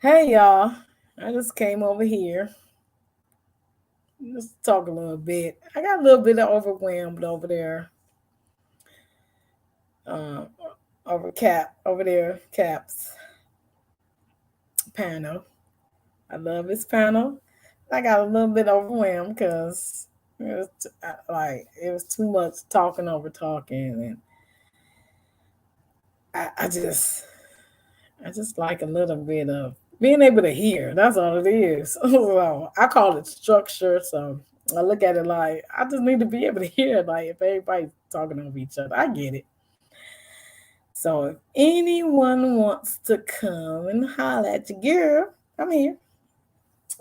Hey y'all, I just came over here just talk a little bit. I got a little bit of overwhelmed over there, uh, over there, Cap's panel. I love his panel. I got a little bit overwhelmed because it was too much talking over talking, and I, I just I just like a little bit of being able to hear. That's all it is. So I call it structure. So I look at it like I just need to be able to hear. Like if everybody's talking over each other, I get it. So if anyone wants to come and holler at your girl, I'm here.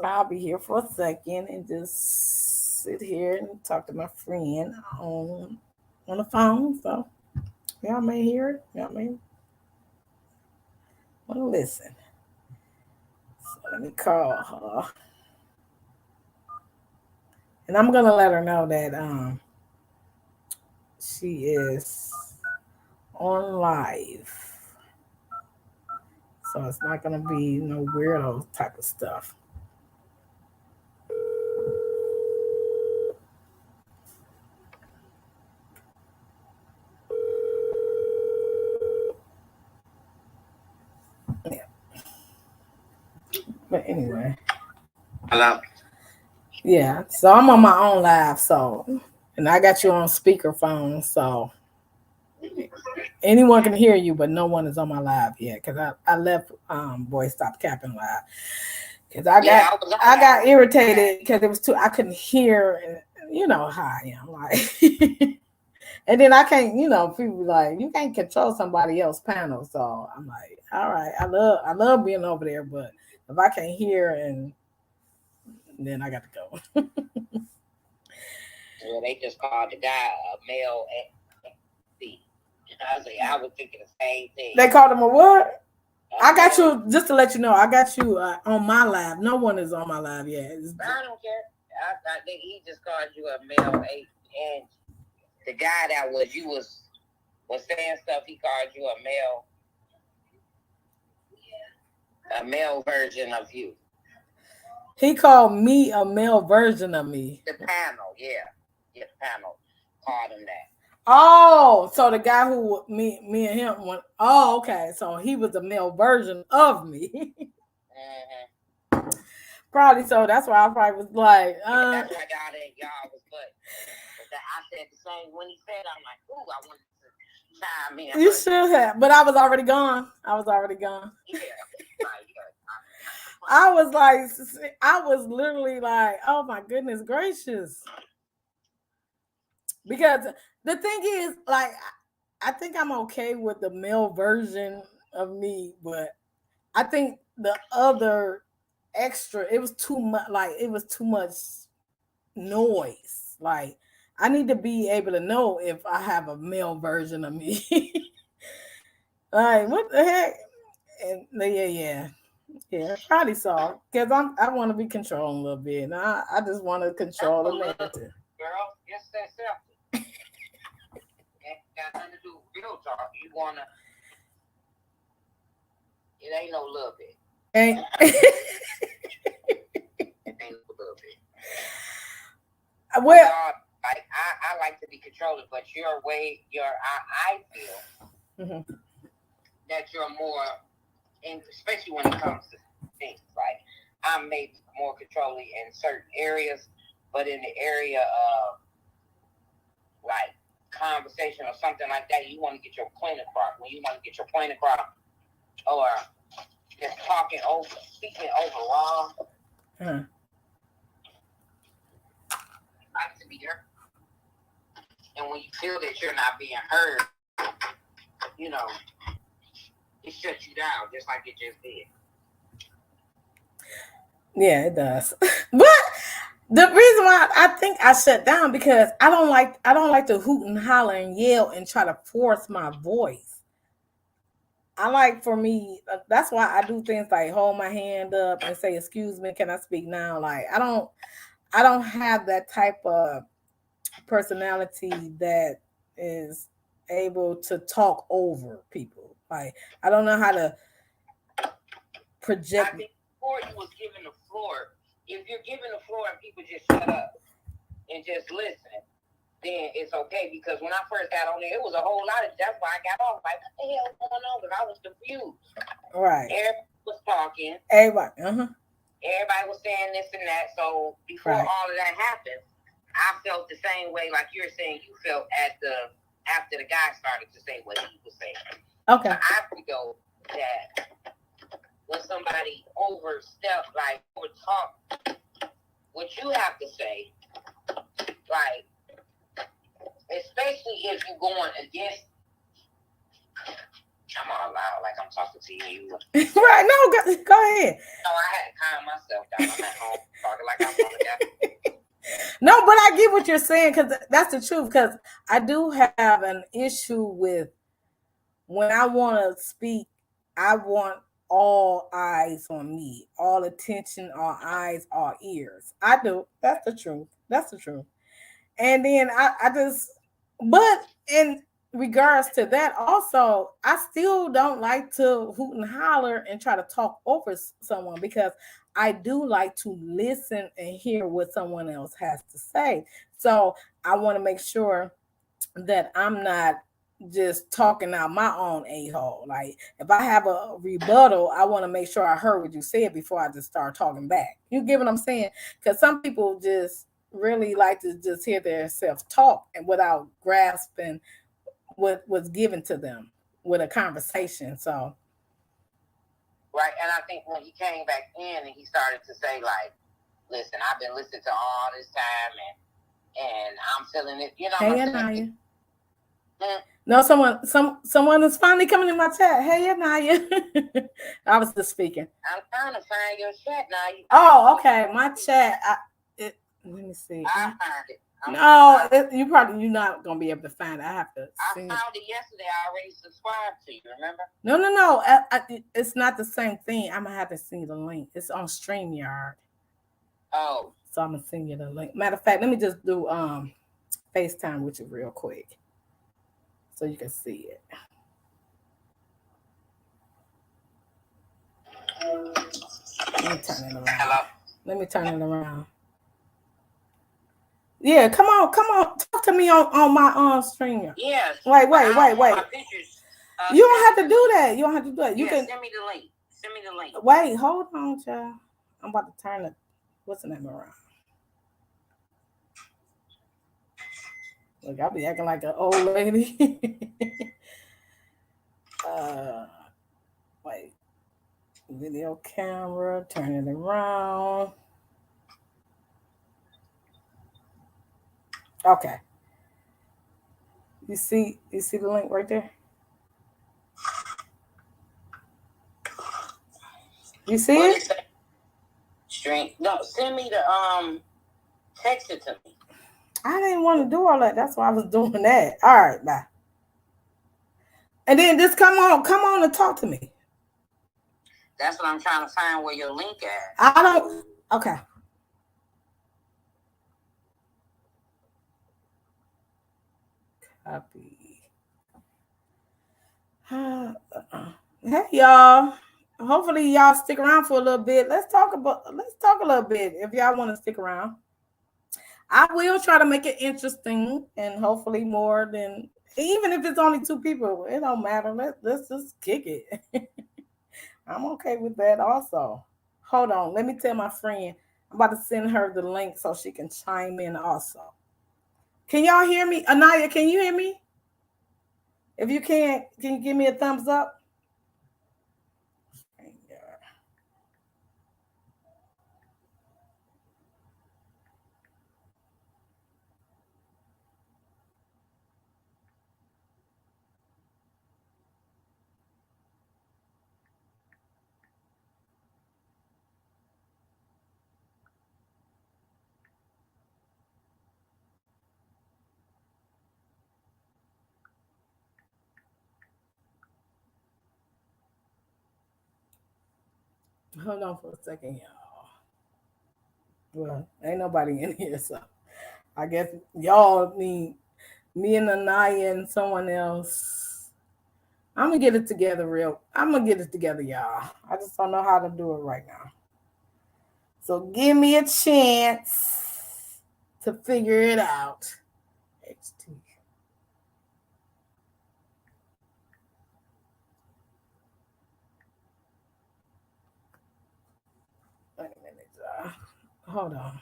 I'll be here for a second and just sit here and talk to my friend on the phone. So y'all may hear it. Y'all may want to listen. So let me call her. And I'm gonna let her know that she is on live. So it's not gonna be no weirdo type of stuff. Yeah. But anyway. Hello. Yeah. So I'm on my own live, so and I got you on speakerphone, so anyone can hear you, but no one is on my live yet because I left Boy Stop Capping live because I got irritated because it was too I couldn't hear and you know how I am like and then I can't people like you can't control somebody else's panel, so I'm like all right, I love being over there, but if I can't hear and then I got to go. Well, they just called the guy a male MC. I was thinking the same thing. They called him a what? I got you, just to let you know, I got you on my live. No one is on my live yet. I don't care. I think he just called you a male and the guy that was saying stuff, he called you a male version of you. He called me a male version of me. The panel, yeah. The panel called him that. Oh, so the guy who me and him went. Oh, okay. So he was a male version of me. Mm-hmm. Probably so. That's why I probably was like. That's why y'all was but I said the same when he said. I'm like, ooh, I wanted to chime in. You should have, but I was already gone. Yeah. I was literally like, oh my goodness gracious. Because the thing is, like, I think I'm okay with the male version of me, but I think the other extra, it was too much. Like, it was too much noise. Like, I need to be able to know if I have a male version of me. Like, what the heck? And yeah, probably so. Because I want to be controlling a little bit, and I just want to control the narrative. Girl, yes, that's something. Got nothing to do with real talk. You wanna? It ain't no little bit. Ain't no little bit. Well, like I like to be controlling, but I feel that you're more, especially when it comes to things like I'm maybe more controlling in certain areas, but in the area of like conversation or something like that, you want to get your point across. When you want to get your point across, or just speaking overall, like to be heard. And when you feel that you're not being heard, it shuts you down just like it just did. Yeah, it does. But the reason why I think I shut down because I don't like to hoot and holler and yell and try to force my voice. I like for me, that's why I do things like hold my hand up and say, "Excuse me, can I speak now?" Like I don't have that type of personality that is able to talk over people. Like I don't know how to project. think before you was given the floor. If you're given the floor and people just shut up and just listen, then it's okay. Because when I first got on there, it was a whole lot of. That's why I got off. Like, what the hell going on? Because I was confused. Right. Everybody was talking. Everybody. Everybody was saying this and that. So before all of that happened, I felt the same way, like you're saying you felt after the guy started to say what he was saying. Okay. So I feel that when somebody over talk what you have to say, like, especially if you're going against. I'm all loud, like I'm talking to you. Right? No, go ahead. No, I had to calm myself down. I'm at home talking like I'm on the guy. No, but I get what you're saying because that's the truth. Because I do have an issue with when I want to speak, I want all eyes on me, all attention, all eyes, all ears. I do. That's the truth. That's the truth. And then I just, but in regards to that, also, I still don't like to hoot and holler and try to talk over someone because I do like to listen and hear what someone else has to say. So I want to make sure that I'm not just talking out my own a-hole. Like if I have a rebuttal, I want to make sure I heard what you said before I just start talking back. You get what I'm saying? Because some people just really like to just hear their self talk and without grasping what was given to them with a conversation. So right, and I think when he came back in and he started to say like, "Listen, I've been listening to all this time and I'm feeling it." You know, hey, Anaya. No, someone is finally coming in my chat. Hey, Anaya. I was just speaking. I'm trying to find your chat now. Oh, okay. My chat. Let me see. I found it. No, you're not gonna be able to find it. I have to. I found it yesterday. I already subscribed to you. Remember? No. It's not the same thing. I'm gonna have to send you the link. It's on StreamYard. Oh. So I'm gonna send you the link. Matter of fact, let me just do FaceTime with you real quick, so you can see it. Let me turn it around. Hello. Let me turn it around. Yeah, come on, talk to me on my stream. Yes. Wait. You don't have to do that. You don't have to do that. You can send me the link. Send me the link. Wait, hold on, child. I'm about to turn it. What's the name around? Look, I'll be acting like an old lady. Wait. Video camera, turn it around. Okay. You see the link right there? You see it? String. No, send me the text it to me. I didn't want to do all that. That's why I was doing that. All right, bye. And then just come on and talk to me. That's what I'm trying to find where your link at. I don't. Okay. Copy. Hey y'all. Hopefully y'all stick around for a little bit. Let's talk a little bit if y'all want to stick around. I will try to make it interesting and hopefully more than even if it's only two people, it don't matter. Let's just kick it. I'm okay with that also. Hold on, let me tell my friend. I'm about to send her the link so she can chime in also. Can y'all hear me? Anaya, can you hear me? If you can you give me a thumbs up? Hold on for a second, y'all. Well, ain't nobody in here, so I guess y'all need me and Anaya and someone else I'm gonna get it together real. I'm gonna get it together, y'all. I just don't know how to do it right now. So give me a chance to figure it out. HT. Wait a minute, y'all. Hold on.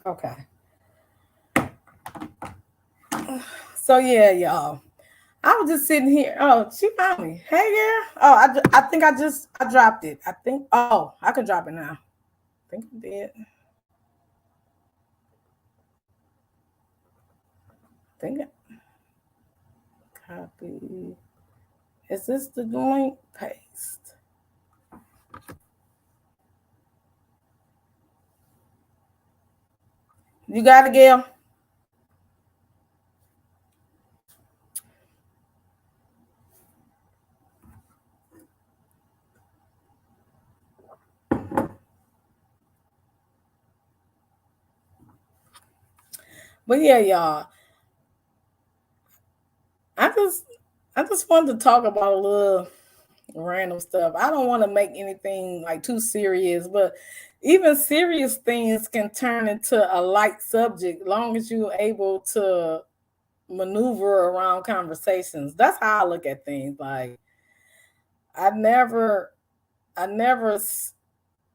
Okay. So yeah, y'all. I was just sitting here. Oh, she found me. Hey, girl. Oh, I think I dropped it. I think. Oh, I can drop it now. I think I did. I think copy. Is this the link? Paste. You got it, Gail? But yeah, y'all. I just I just wanted to talk about a little random stuff. I don't want to make anything like too serious, but even serious things can turn into a light subject long as you're able to maneuver around conversations. That's how I look at things. Like I never I never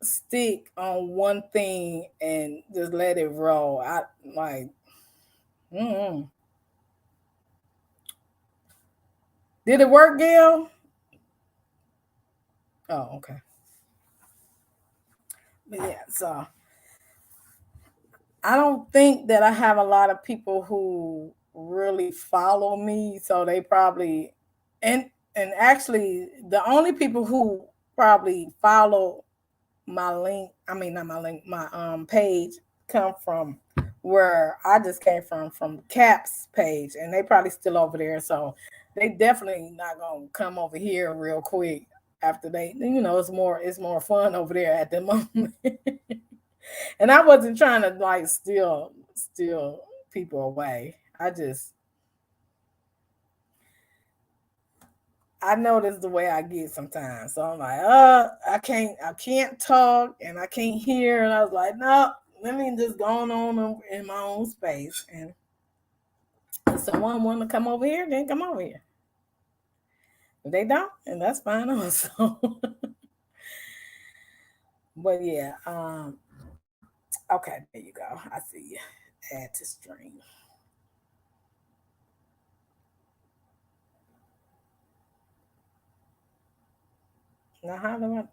stick on one thing and just let it roll. I like mm-mm. Did it work, Gail? Oh, okay. But yeah, so I don't think that I have a lot of people who really follow me, so they probably and and actually the only people who probably follow my link, I mean not my link, my page come from where I just came from Cap's page, and they probably still over there, so they definitely not gonna come over here real quick after they, it's more fun over there at the moment. And I wasn't trying to like steal people away. I know this is the way I get sometimes. So I'm like, I can't talk and I can't hear. And I was like, no, let me just go on in my own space. And if someone want to come over here, then come over here. If they don't, and that's fine also. But yeah, okay, there you go. I see you. Add to stream. Now how do I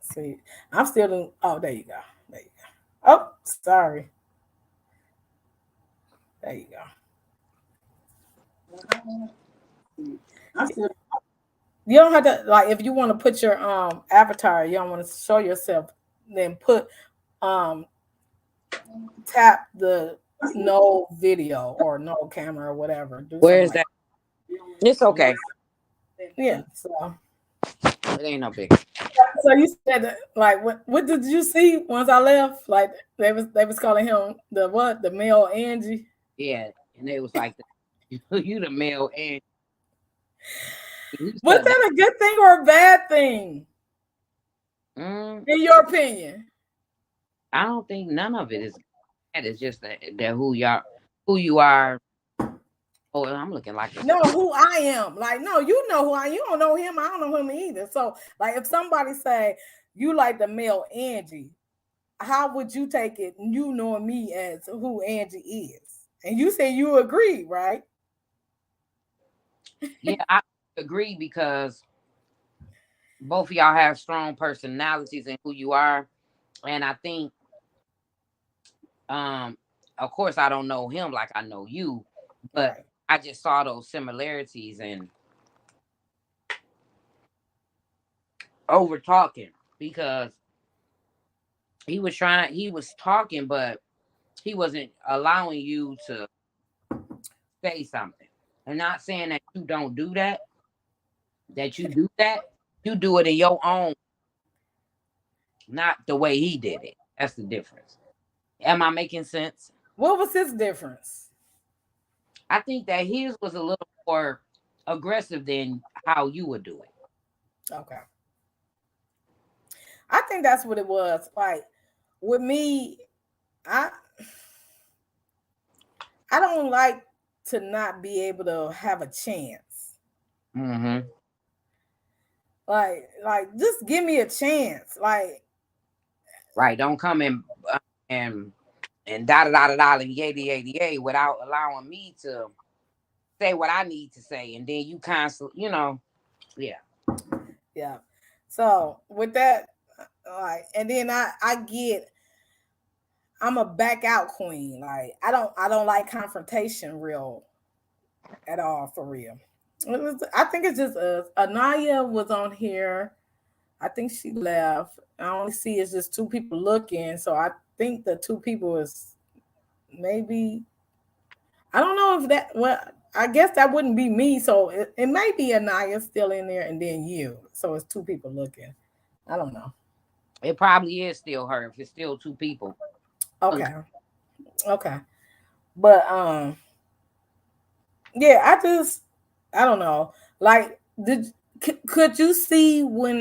see? I'm still doing. Oh, there you go. There you go. Oh, sorry. There you go. You don't have to like if you want to put your avatar, you don't want to show yourself, then put um tap the no video or no camera or whatever. Do Where something is like that? It's okay. that. Yeah. It ain't no big. So you said that, like what did you see once I left? Like they was calling him the what? The male Angie. Yeah, and it was like you the male and he Was shut down. that a good thing or a bad thing? Mm, In your opinion? I don't think none of it is bad. It's just that who you are. Oh, I'm looking like a No, who I am. Like, no, you know who I am. You don't know him. I don't know him either. So, like, if somebody say you like the male Angie, how would you take it? You knowing me as who Angie is, and you say you agree, right? yeah. I agree because both of y'all have strong personalities and who you are. And I think, um, of course, I don't know him like I know you, but Right. I just saw those similarities and over talking because he was talking, but he wasn't allowing you to say something. I'm not saying that you don't do that, that you do that. You do it in your own, not the way he did it. That's the difference. Am I making sense? What was his difference? I think that his was a little more aggressive than how you would do it. Okay. I think that's what it was. Like with me, I I don't like to not be able to have a chance. Mm-hmm. Like just give me a chance. Like Right. Don't come in and da da da da da and yay yay yay without allowing me to say what I need to say, and then you constantly, yeah. yeah. So with that, like, and then I get I'm a back out queen. Like I don't like confrontation real at all for real. I think it's just Anaya was on here. I think she left. I only see it's just two people looking. So I think the two people is maybe I don't know if that well I guess that wouldn't be me. So it may be Anaya still in there and then you. So it's two people looking. I don't know. It probably is still her if it's still two people. Okay. Okay. But yeah, I don't know. Like did could you see when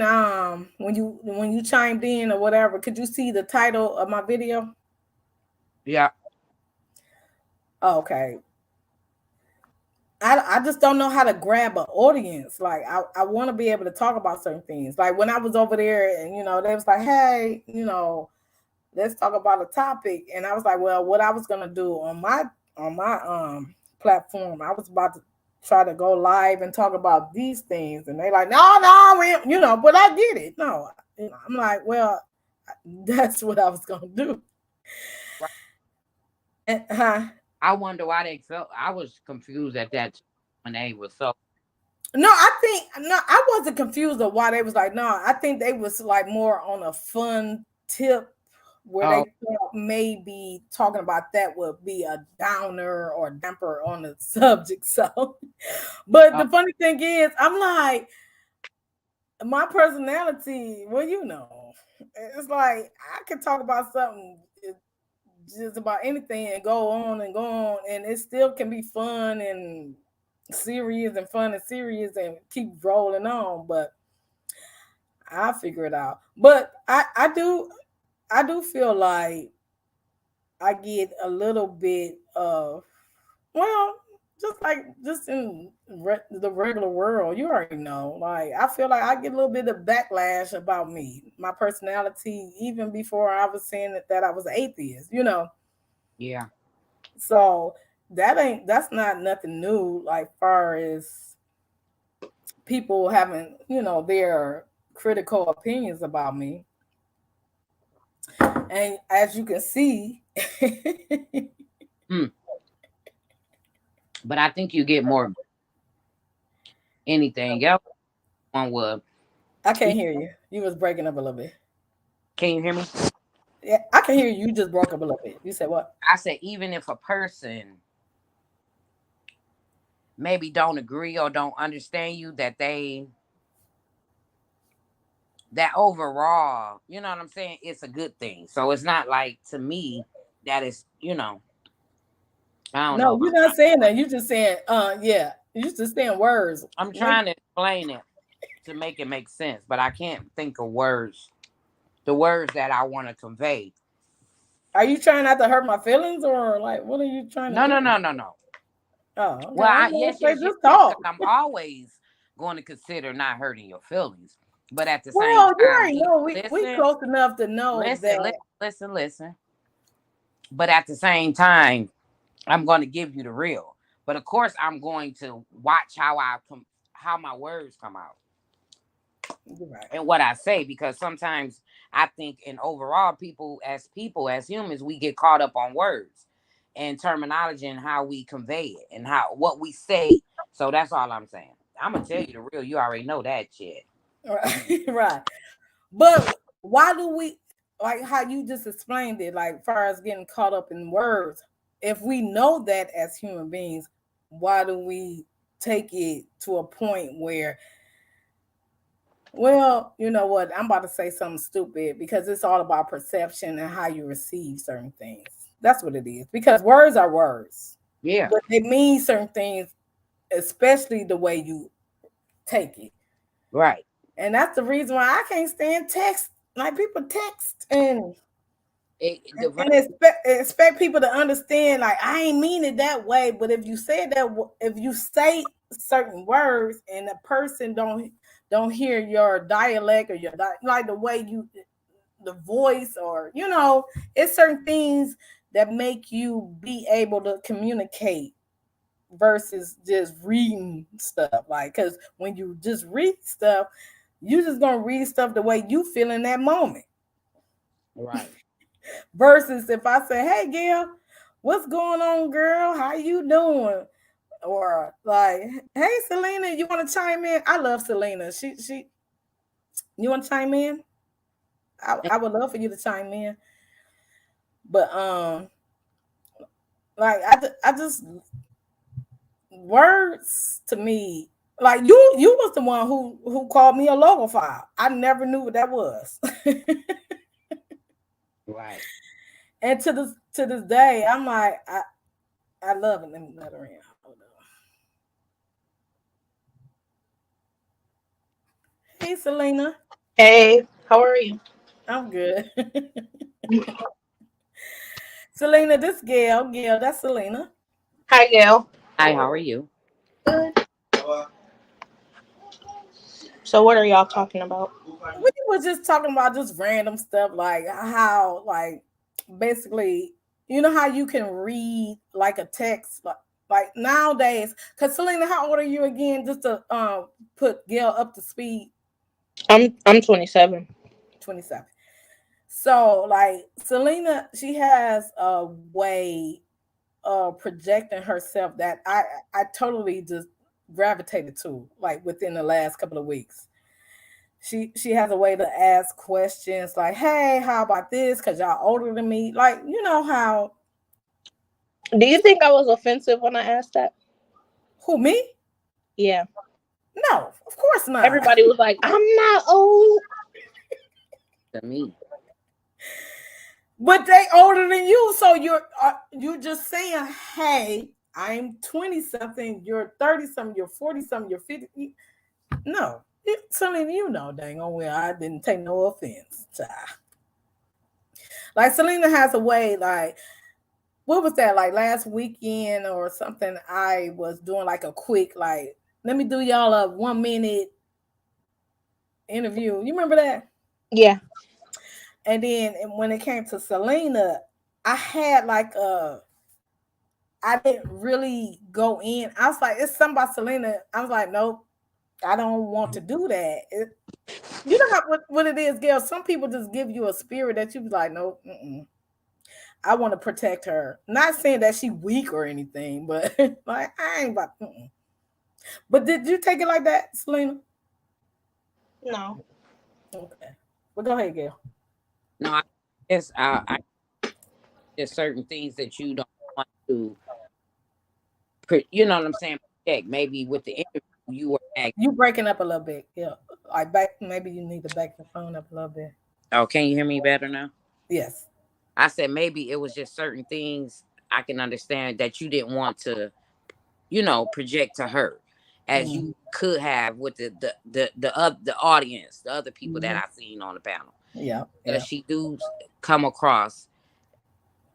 you chimed in or whatever, could you see the title of my video? Yeah. Oh, okay. I just don't know how to grab an audience. Like I want to be able to talk about certain things. Like when I was over there and they was like, "Hey, let's talk about a topic." And I was like, "Well, what I was going to do on my platform, I was about to try to go live and talk about these things." And they like, "No, no, but I get it." No, I'm like, "Well, that's what I was going to do." Right. And, huh? I wonder why they felt. I was confused at that when they were so. No, I wasn't confused of why they was like, no, I think they was like more on a fun tip where Oh, they thought maybe talking about that would be a downer or damper on the subject. So, but oh the funny thing is, I'm like, my personality, well, it's like I could talk about something just about anything and go on, and it still can be fun and serious and fun and serious and keep rolling on. But I figure it out. But I do feel like I get a little bit of well, just in the regular world, you already know. Like I feel like I get a little bit of backlash about me, my personality, even before I was saying that I was an atheist. yeah. So that's not nothing new. Like far as people having their critical opinions about me, and as you can see, Hmm. But I think you get more anything else. One would. I can't hear you. You was breaking up a little bit. Can you hear me? Yeah, I can hear you. You just broke up a little bit. You said what? I said even if a person maybe don't agree or don't understand you, that overall, you know what I'm saying? It's a good thing. So it's not like to me that is, I don't No, know. you're not saying that. You just saying, yeah. You just saying words. I'm When trying to explain it to make it make sense, but I can't think of words, the words that I want to convey. are you trying not to hurt my feelings, or like what are you trying to No, no, do? no, no, no. Oh, okay. Well, I was gonna yes, say yes, yes, just yes, because talk. I'm always going to consider not hurting your feelings. But at the same Well, you time, already if know we listen, close enough to know that. listen, listen, listen, listen. But at the same time, I'm going to give you the real. But of course, I'm going to watch how my words come out. right. and what I say, because sometimes I think in overall people as humans, we get caught up on words and terminology and how we convey it and how what we say. So that's all I'm saying. I'm gonna tell you the real. You already know that shit. Right. Right. But why do we like how you just explained it, like far as getting caught up in words? If we know that as human beings, why do we take it to a point where, well, you know what, I'm about to say something stupid because it's all about perception and how you receive certain things. That's what it is. Because words are words. Yeah, But they mean certain things, especially the way you take it. right. And that's the reason why I can't stand text. Like people text The right. and expect people to understand. Like I ain't mean it that way, but if you say that, if you say certain words and the person don't hear your dialect or your like the way you the voice or it's certain things that make you be able to communicate versus just reading stuff. Like because when you just read stuff, you just gonna read stuff the way you feel in that moment. Right. Versus if I say, "Hey, Gail, what's going on, girl? How you doing?" Or like, "Hey, Selena, you want to chime in?" I love Selena. You want to chime in? I would love for you to chime in. But like I just words to me. Like you was the one who called me a logophile. I never knew what that was. Right. And to this day, I'm like, I love it. Let me let her in. Hold on. Hey, Selena. Hey, how are you? I'm good. Selena, this Gail. Gail, that's Selena. Hi, Gail. Hi, how are you? Good. So, what are y'all talking about? We were just talking about just random stuff, like how, like, basically, you know how you can read like a text, like nowadays. Cause Selena, how old are you again? Just to put Gail up to speed. I'm 27. 27. So like Selena, she has a way projecting herself that I totally just gravitated to like within the last couple of weeks. She has a way to ask questions like, "Hey, how about this? Because y'all older than me." Like you know how Do you think I was offensive when I asked that? who me? Yeah. No, of course not. Everybody was like, I'm not old. To me. But they older than you, so you're just saying, "Hey, I'm 20 something. You're 30 something. You're 40 something. You're 50." No, Selena, you know, dang on well, I didn't take no offense. Child. Like Selena has a way, like what was that? Like last weekend or something, I was doing like a quick, like, let me do y'all a 1 minute interview. You remember that? Yeah. And then when it came to Selena, I had like I didn't really go in. I was like, it's something about Selena. I was like, nope, I don't want to do that. You know what it is, Gail. Some people just give you a spirit that you be like, nope, I want to protect her. Not saying that she weak or anything, but like I ain't about. But did you take it like that, Selena? No. Okay. Well, go ahead, Gail. No, I guess I there's certain things that you don't want to, you know what I'm saying? Protect. Maybe with the interview you were asked. You breaking up a little bit. Yeah. Like back. Maybe you need to back the phone up a little bit. Oh, can you hear me better now? Yes. I said maybe it was just certain things I can understand that you didn't want to, project to her, as Mm-hmm. you could have with the audience, the other people that Mm-hmm. I seen on the panel, Yeah. because Yeah. she do come across,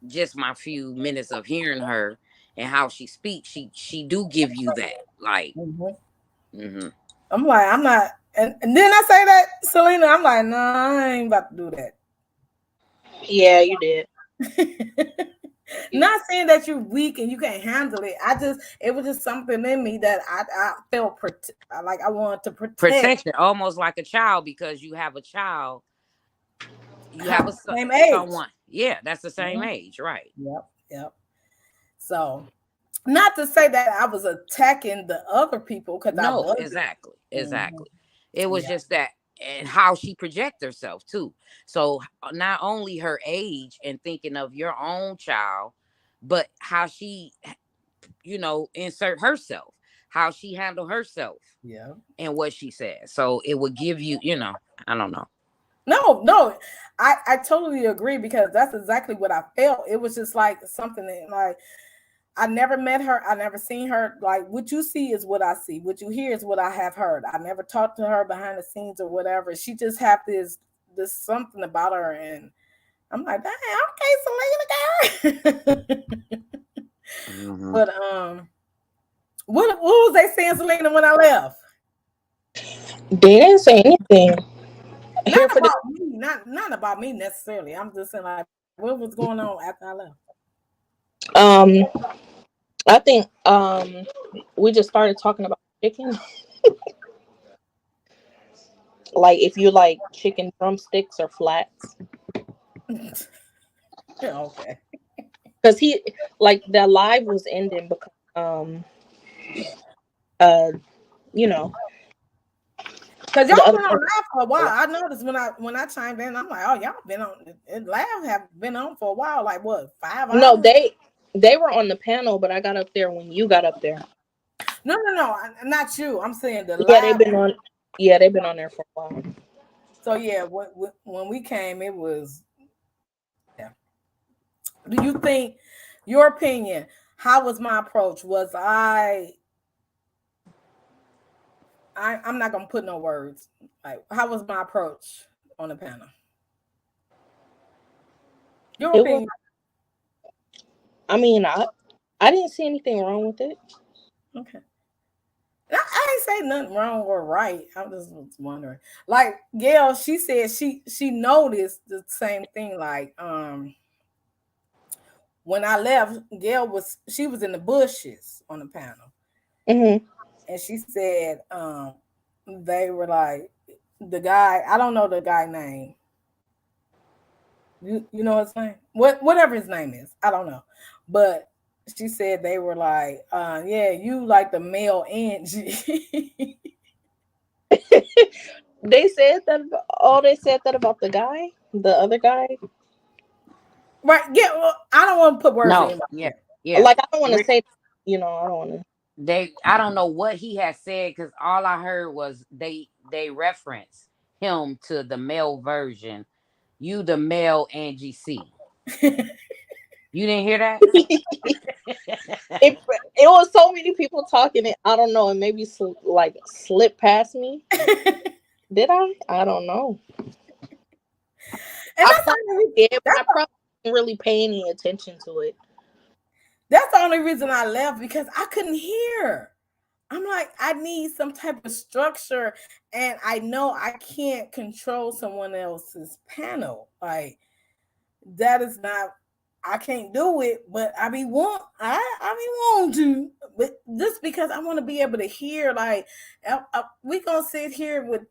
just my few minutes of hearing her and how she speaks, she do give you that like. Mm-hmm. Hmm. I'm like, I'm not. And then I say that, Selena, I'm like, nah, I ain't about to do Yeah, you did. that. Not saying that you're weak and you can't handle it. It was just something in me that I felt like I wanted to protect. Protection, almost like a child, because you have a child, you have a Same age. someone. Yeah, that's the same Mhm. age, right? Yep, yep. So, not to say that I was attacking the other people because I No, wasn't. exactly, Mhm. exactly. It was Yeah, just that, and how she project herself too. So not only her age and thinking of your own child, but how she, insert herself, how she handle herself, yeah. and what she said. So it would give you, I don't know. No, no, I totally agree because that's exactly what I felt. It was just like something that like I never met her. I never seen her. Like what you see is what I see. What you hear is what I have heard. I never talked to her behind the scenes or whatever. She just had this something about her, and I'm like, dang, okay, Selena girl. Hmm. But what was they saying, Selena, when I left? They didn't say anything. Not Here for the about me, not about me necessarily. I'm just saying like what was going on after I left. um I think we just started talking about chicken. Like if you like chicken drumsticks or flats. Yeah, okay. Because he like the live was ending because uh you know Cause y'all the other been on person. live for a while. I noticed when I chimed in, I'm like, oh, y'all been on and live have been on for a while. Like what, five No, hours? they were on the panel, but I got up there when you got up there. No, no, no, not you. I'm saying the Yeah, they've live. been on. Yeah, they've been on there for a while. So yeah, when we came, it was yeah. Do you think your opinion? How was my approach? Was I'm not gonna put no words. Like how was my approach on the panel? Your It was. opinion? I mean, I didn't see anything wrong with it. Okay. I ain't say nothing wrong or right. I just was wondering. Like Gail, she said she noticed the same thing. Like when I left, Gail she was in the bushes on the panel, Hmm. and she said they were like the guy. I don't know the guy name. You know his name? Whatever his name is, I don't know. But she said they were like, yeah, you like the male Angie. They said that. Oh, they said that about the guy, the other guy. Right. Yeah. Well, I don't want to put words in No, your yeah, mouth. yeah. Like I don't want to say. I don't want to. I don't know what he had said, because all I heard was they reference him to the male version. You the male Angie C. You didn't hear that? It it was so many people talking. It I don't know. It maybe like slipped past me. And Did I? I don't know. I that's the probably only did, but that's I probably didn't really pay any attention to it. that's the only reason I left because I couldn't hear. I'm like, I need some type of structure, and I know I can't control someone else's panel. Like that is not. I can't do it, but I be want to, but just because I want to be able to hear. Like we gonna sit here with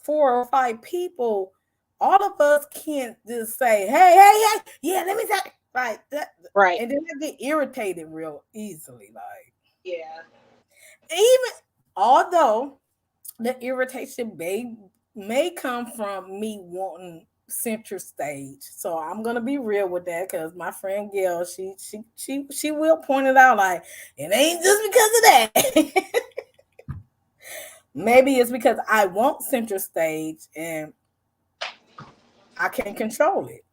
4 or 5 people, all of us can't just say, "Hey, hey, hey, yeah, let me say," like that, Right. and then I get irritated real easily. Like Yeah. even although the irritation may come from me wanting center stage, so I'm gonna be real with that because my friend Gail, she will point it out like it ain't just because of that. Maybe it's because I want center stage and I can't control it.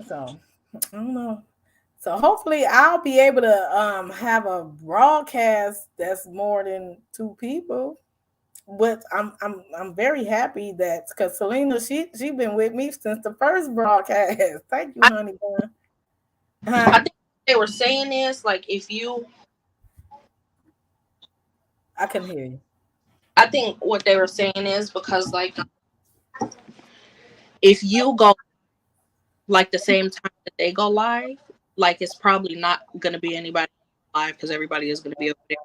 So I don't know. So hopefully I'll be able to have a broadcast that's more than 2 people. But I'm very happy that because Selena she been with me since the first broadcast. Thank you, honey bun. I Huh? think they were saying is like if you I couldn't hear you. I think what they were saying is because like if you go like the same time that they go live, like it's probably not gonna be anybody live because everybody is gonna be over there.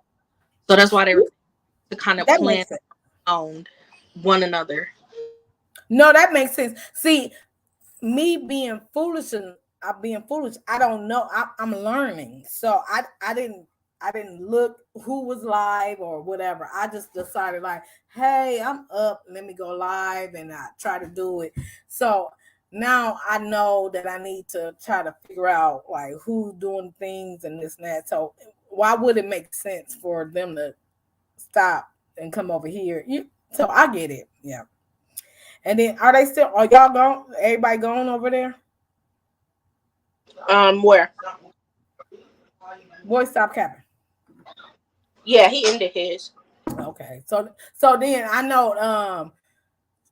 So that's why they were to kind of That plan makes sense. around one another. No, that makes sense. See, me being foolish and I being foolish, I don't know. I'm learning, so I didn't look who was live or whatever. I just decided like, hey, I'm up. Let me go live, and I try to do it. So now I know that I need to try to figure out like who's doing things and this and that. So why would it make sense for them to stop and come over here? So I get it. Yeah. And then are they still? Are y'all gone? Everybody going over there? Where? Boy, stop capping. Yeah, he ended his. Okay, so then I know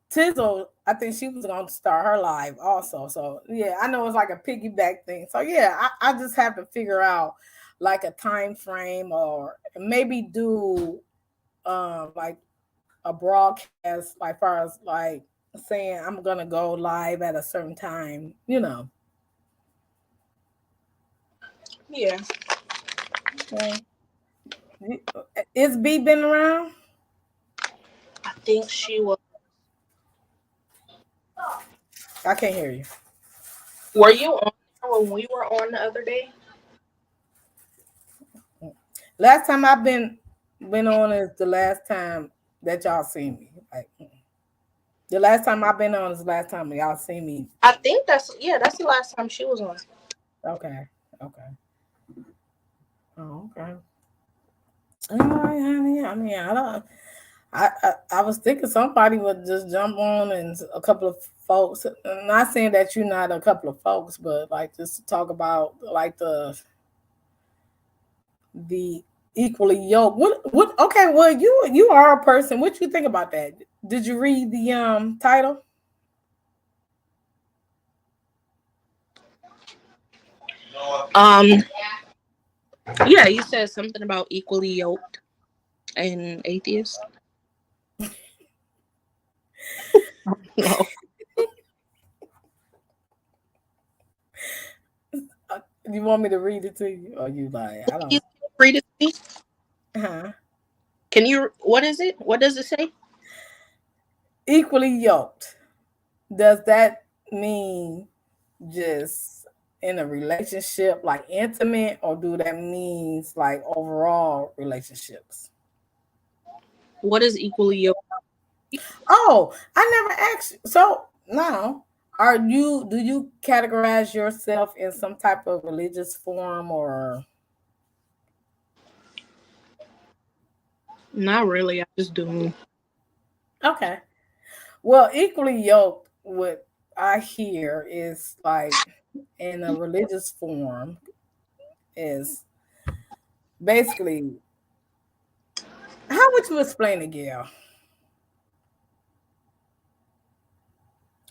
Tizzle. I think she was going to start her live also. So yeah, I know it's like a piggyback thing. So yeah, I just have to figure out like a time frame or maybe do like a broadcast like far as like saying I'm gonna go live at a certain time. Yeah, Okay. Is B been around? I think she was. I can't hear you. Were you on there when we were on the other day? Last time I've been on is the last time that y'all seen me. Like the last time I've been on is the last time y'all seen me. I think that's the last time she was on. Okay. Okay. Oh, okay. All right, honey. I mean, I don't. I was thinking somebody would just jump on and a couple of folks. I'm not saying that you're not a couple of folks, but like just to talk about like the equally yoked. What? Okay. Well, you are a person. What you think about that? Did you read the title? Um, yeah, you said something about equally yoked and atheist. No, You want me to read it to you, or you like I you don't? read it to me. Huh? Can you? What is it? What does it say? Equally yoked. Does that mean just in a relationship, like intimate, or do that means like overall relationships? What is equally yoked? Oh, I never asked you. So now, do you categorize yourself in some type of religious form or Not really. I just do. okay? Well, equally yoked, what I hear is like in a religious form is basically how would you explain it, Gail?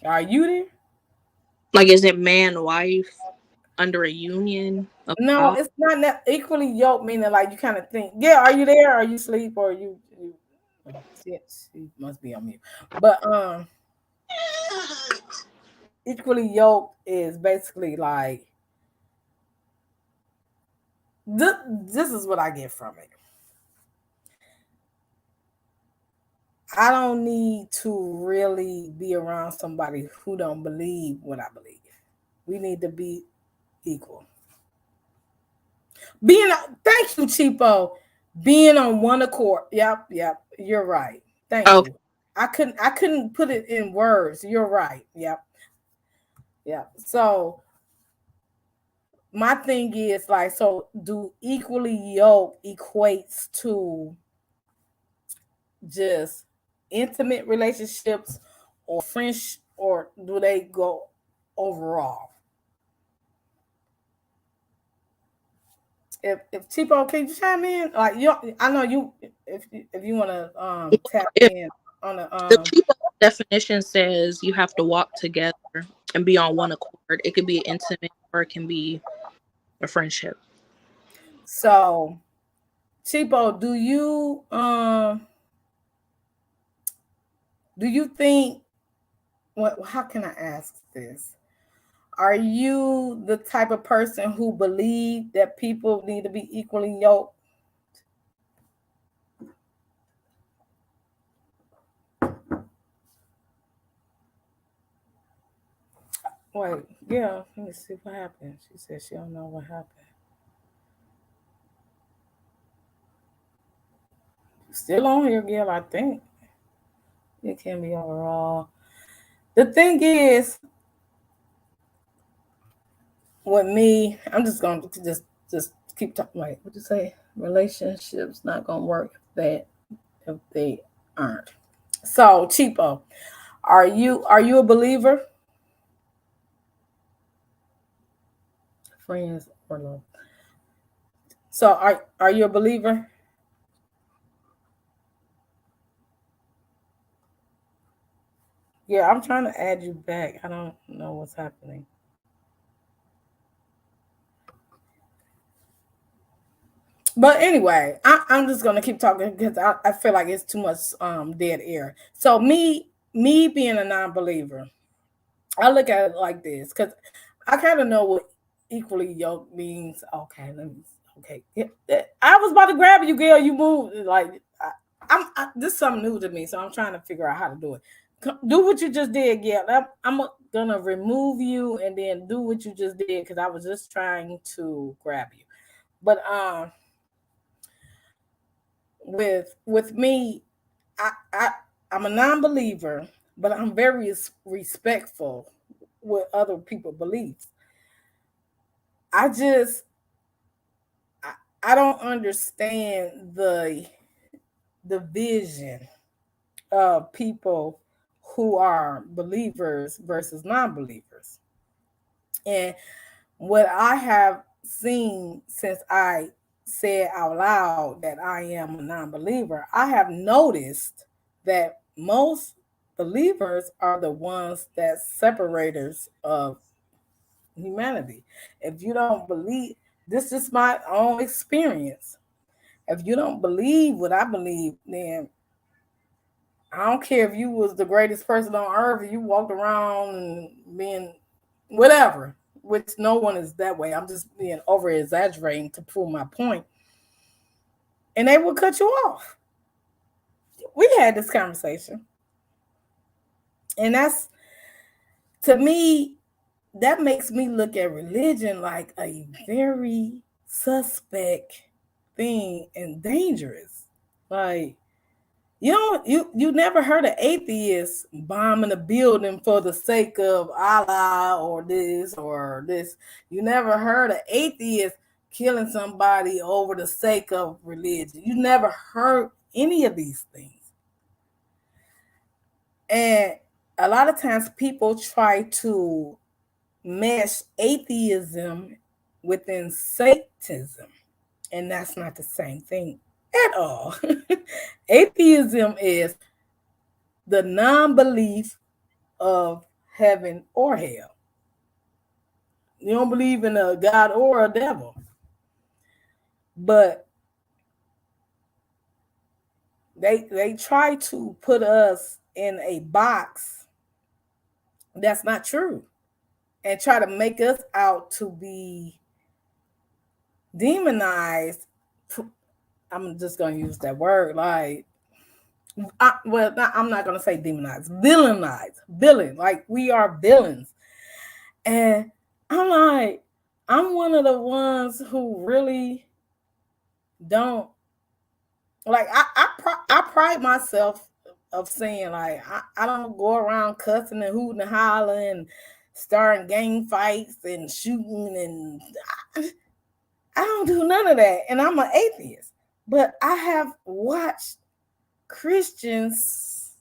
Are you there? Like, is it man wife under a union of No, God? it's not that equally yoked, meaning like you kind of think, yeah, are you there? Are you asleep? Or you oh, shit, she must be on mute. But equally yoked is basically like this, this is what I get from it. I don't need to really be around somebody who don't believe what I believe. We need to be equal. Thank you, Cheapo. Being on one accord. Yep, yep. You're right. Thank Okay. you. I couldn't put it in words. You're right. Yep. Yep. So my thing is like, so do equally yoke equates to just intimate relationships or French, or do they go overall? If Tipo, can you chime in? Like you, I know you. If you want to tap If in on the the cheaper definition says you have to walk together and be on one accord, it could be intimate or it can be a friendship. so Tipo, do you think what? How can I ask this? Are you the type of person who believe that people need to be equally yoked? Wait, yeah, let me see what happened. She said she don't know what happened. Still on here, Gil, I think. It can be overall. The thing is, with me, I'm just gonna just keep talking. Like, what you say? Relationships not gonna work if they aren't. So, cheapo, are you a believer? Friends or love? So, are you a believer? Yeah, I'm trying to add you back. I don't know what's happening. But anyway, I'm just gonna keep talking because I feel like it's too much dead air. So me being a non-believer, I look at it like this because I kind of know what equally yoked means. Okay, let me. Okay, I was about to grab you, girl. You moved like this is something new to me, so I'm trying to figure out how to do it. Do what you just did, yeah. I'm gonna remove you and then do what you just did because I was just trying to grab you. But with me, I, I I'm a non-believer, but I'm very respectful with other people's beliefs. I just I don't understand the vision of people who are believers versus non-believers. And what I have seen since I said out loud that I am a non-believer, I have noticed that most believers are the ones that separators of humanity. If you don't believe, this is my own experience. If you don't believe what I believe, then I don't care if you was the greatest person on earth, if you walked around and being whatever, which no one is that way. I'm just being over exaggerating to prove my point. And they will cut you off. We had this conversation. And that's to me, that makes me look at religion like a very suspect thing and dangerous. Like you never heard of atheists bombing a building for the sake of Allah or this or this. You never heard of atheists killing somebody over the sake of religion. You never heard any of these things. And a lot of times people try to mesh atheism within Satanism, and that's not the same thing at all. Atheism is the non belief of heaven or hell. You don't believe in a God or a devil. But they try to put us in a box that's not true and try to make us out to be demonized. I'm just going to use that word like I'm not gonna say demonized, villain. Like we are villains, and I'm like, I'm one of the ones who really don't like. I pride myself of saying like I don't go around cussing and hooting and hollering and starting gang fights and shooting and I don't do none of that, and I'm an atheist. But I have watched Christians,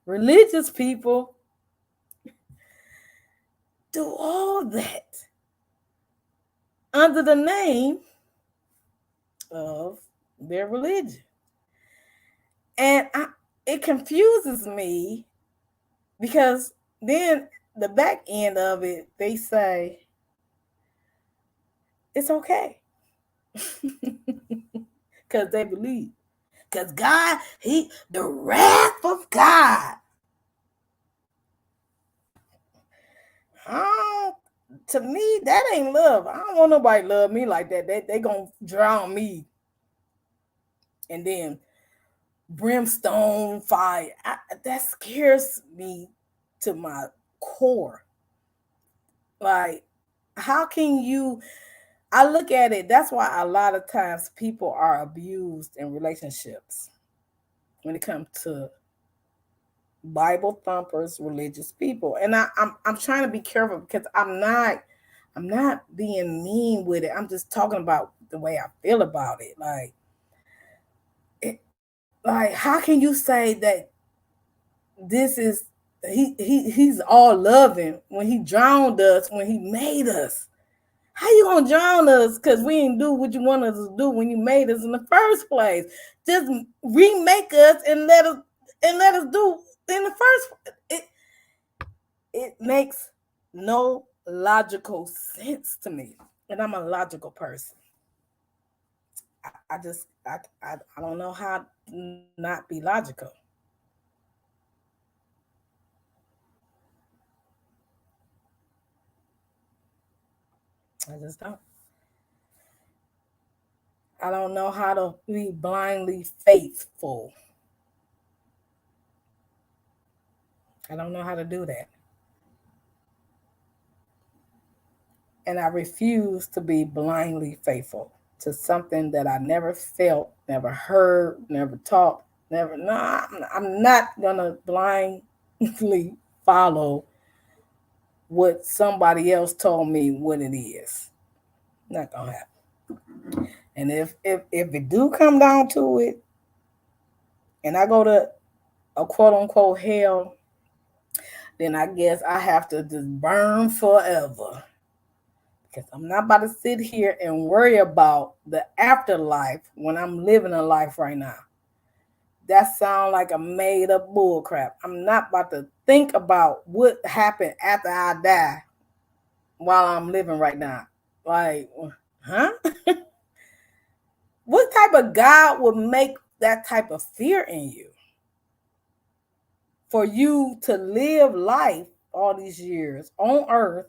religious people do all that under the name of their religion. And it confuses me because then the back end of it, they say it's okay because they believe. Because God, the wrath of God. Oh, to me, that ain't love. I don't want nobody to love me like that. They gonna drown me and then brimstone fire. That scares me to my core. Like, how can you? I look at it. That's why a lot of times people are abused in relationships when it comes to Bible thumpers, religious people. And I'm trying to be careful because I'm not being mean with it. I'm just talking about the way I feel about it. Like how can you say that this is he's all loving when he drowned us when he made us? How you gonna drown us because we didn't do what you wanted us to do when you made us in the first place? Just remake us and let us do in the first. It makes no logical sense to me, and I'm a logical person. I don't know how to not be logical. I just don't. I don't know how to be blindly faithful. I don't know how to do that. And I refuse to be blindly faithful to something that I never felt, never heard, never talked, never. No, I'm not gonna blindly follow what somebody else told me what it is. Not gonna happen. And if it do come down to it, and I go to a quote unquote hell, then I guess I have to just burn forever. Because I'm not about to sit here and worry about the afterlife when I'm living a life right now. That sounds like a made up bull crap. I'm not about to think about what happened after I die while I'm living right now. Like, huh? What type of God would make that type of fear in you? For you to live life all these years on earth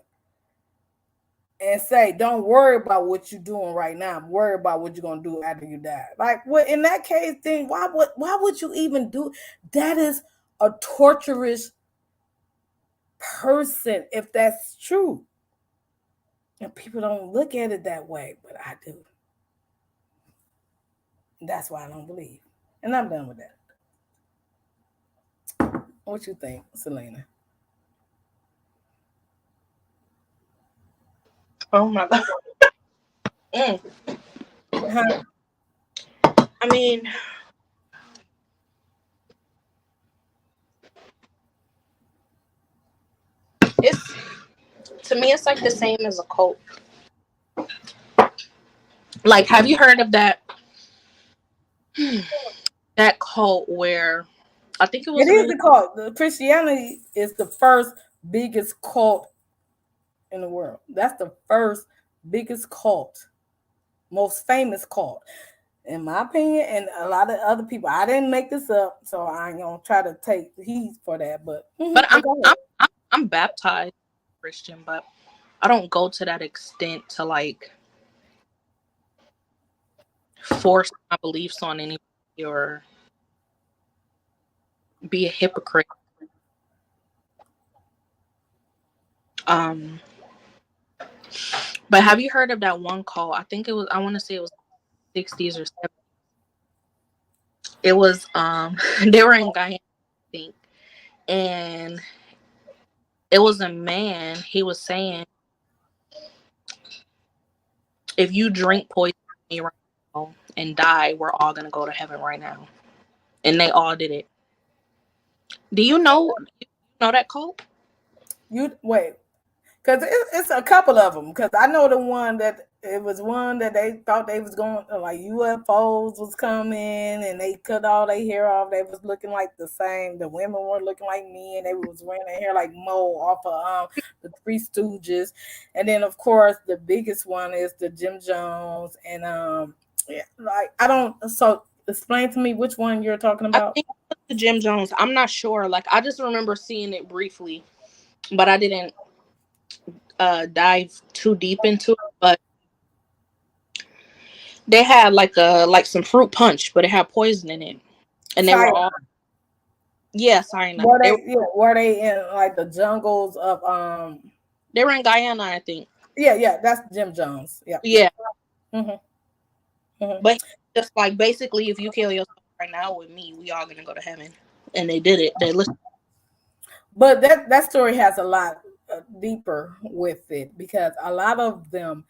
and say, don't worry about what you're doing right now. Worry about what you're gonna do after you die. Like, what in that case, then why would you even do that? Is a torturous person if that's true. And people don't look at it that way, but I do. And that's why I don't believe. And I'm done with that. What you think, Selena? Oh my god. Mm. Huh? I mean, it's to me, it's like the same as a cult. Like, have you heard of that cult where I think it It was is really the cult. The Christianity is the first biggest cult in the world. That's the first biggest cult, most famous cult, in my opinion, and a lot of other people. I didn't make this up, so I ain't gonna try to take heed for that. but But go ahead. I'm baptized Christian, but I don't go to that extent to like force my beliefs on anybody or be a hypocrite. Um, but have you heard of that one call? I think it was. I want to say it was 60s or 70s. It was they were in Guyana, I think, and it was a man. He was saying, if you drink poison right now and die, we're all gonna go to heaven right now. And they all did it. Do you know that cult? You wait, because it's a couple of them. Because I know the one that it was one that they thought they was going like UFOs was coming and they cut all their hair off. They was looking like the same. The women were looking like me and they was wearing their hair like Mo off of the Three Stooges. And then of course the biggest one is the Jim Jones and yeah, like I don't. So explain to me which one you're talking I about. think it was the Jim Jones. I'm not sure. Like I just remember seeing it briefly, but I didn't. dive too deep into it, but they had like some fruit punch, but it had poison in it, and they were Cyan. all cyanide. Were they were they in like the jungles of They were in Guyana, I think. yeah, that's Jim Jones. Yeah. Yeah, Hmm. Hmm. but just like basically, if you kill yourself right now with me, we all gonna go to heaven. And they did it. They listened. But that story has a lot deeper with it because a lot of them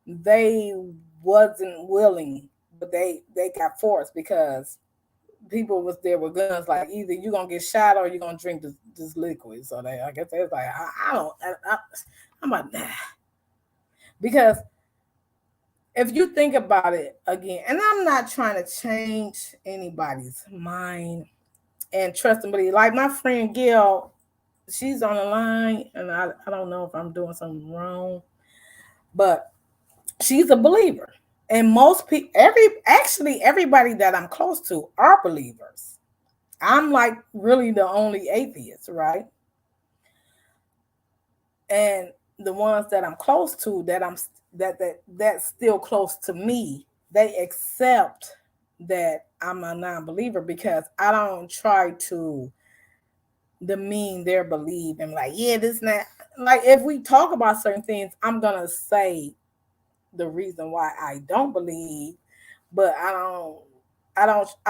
they wasn't willing, but they got forced because people was there with guns. Like either you gonna get shot or you gonna drink this liquid. So they, I guess they was like, I don't, I'm like, nah, because if you think about it again, and I'm not trying to change anybody's mind and trust and believe. Like my friend Gail, she's on the line, and I don't know if I'm doing something wrong, but she's a believer. And most people, everybody that I'm close to are believers. I'm like really the only atheist, right? And the ones that I'm close to, that's still close to me, they accept that I'm a non-believer because I don't try to demean their belief and like, yeah, this not like if we talk about certain things, I'm gonna say the reason why I don't believe, but I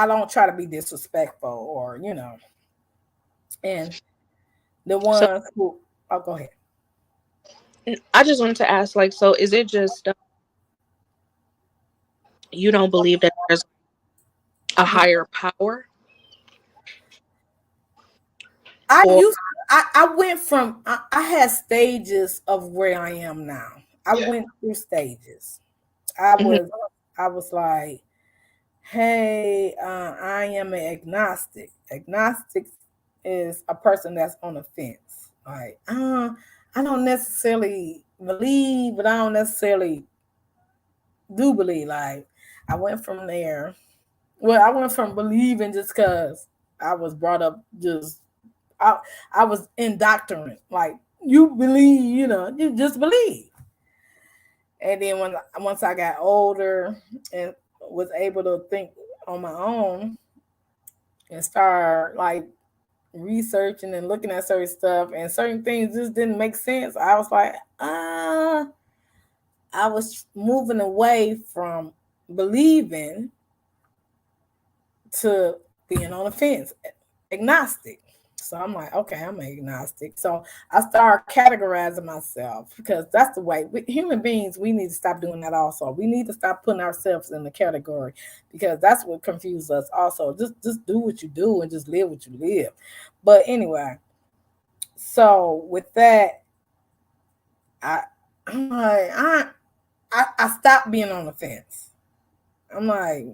don't try to be disrespectful or and the So ones who oh go ahead. I just wanted to ask, like, so is it just you don't believe that there's a higher power, I or used I went from I had stages of where I am now. I went through stages. I Mhm. was I was like, hey, I am an agnostic. Agnostic is a person that's on the fence. Like, I don't necessarily believe, but I don't necessarily do believe. Like, I went from there. Well, I went from believing just because I was brought up just I I was indoctrinate. Like you believe, you just believe. And then once I got older and was able to think on my own and start like researching and looking at certain stuff and certain things just didn't make sense. I was like, I was moving away from believing to being on the fence, agnostic. So I'm like, okay, I'm agnostic. So I start categorizing myself because that's the way human beings, we need to stop doing that also. We need to stop putting ourselves in the category because that's what confuses us also. Just do what you do and just live what you live. But anyway, so with that, I I'm like, I stopped being on the fence. I'm like,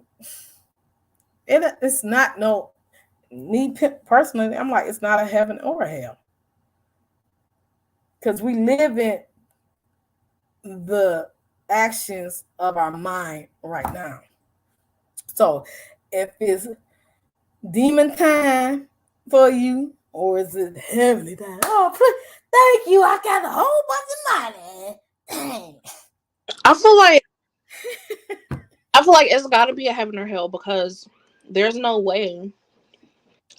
it's not no me personally, I'm like, it's not a heaven or a hell because we live in the actions of our mind right now. So if it's demon time for you, or is it heavenly time? Oh, thank you. I got a whole bunch of money. Dang. I feel like it's got to be a heaven or hell because there's no way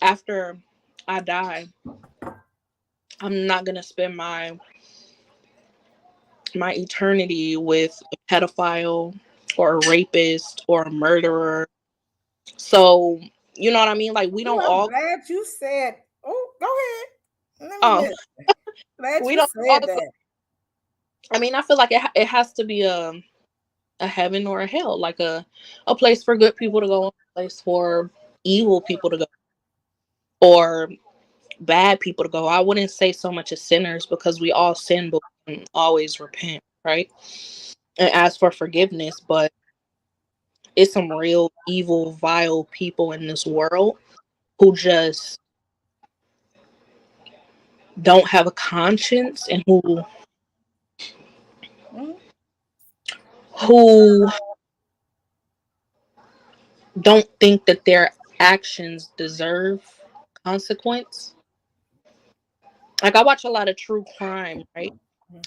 after I die, I'm not gonna spend my eternity with a pedophile or a rapist or a murderer. So you know what I mean? Like we Ooh, don't I'm all. glad you said. Oh, go ahead. Let me Oh, listen. Glad we you don't said all. that. I mean, I feel like it has to be a heaven or a hell, like a place for good people to go, a place for evil people to go, or bad people to go. I wouldn't say so much as sinners because we all sin, but we can always repent, right? And ask for forgiveness. But it's some real evil, vile people in this world who just don't have a conscience and Mhm. who don't think that their actions deserve consequence. Like I watch a lot of true crime, right?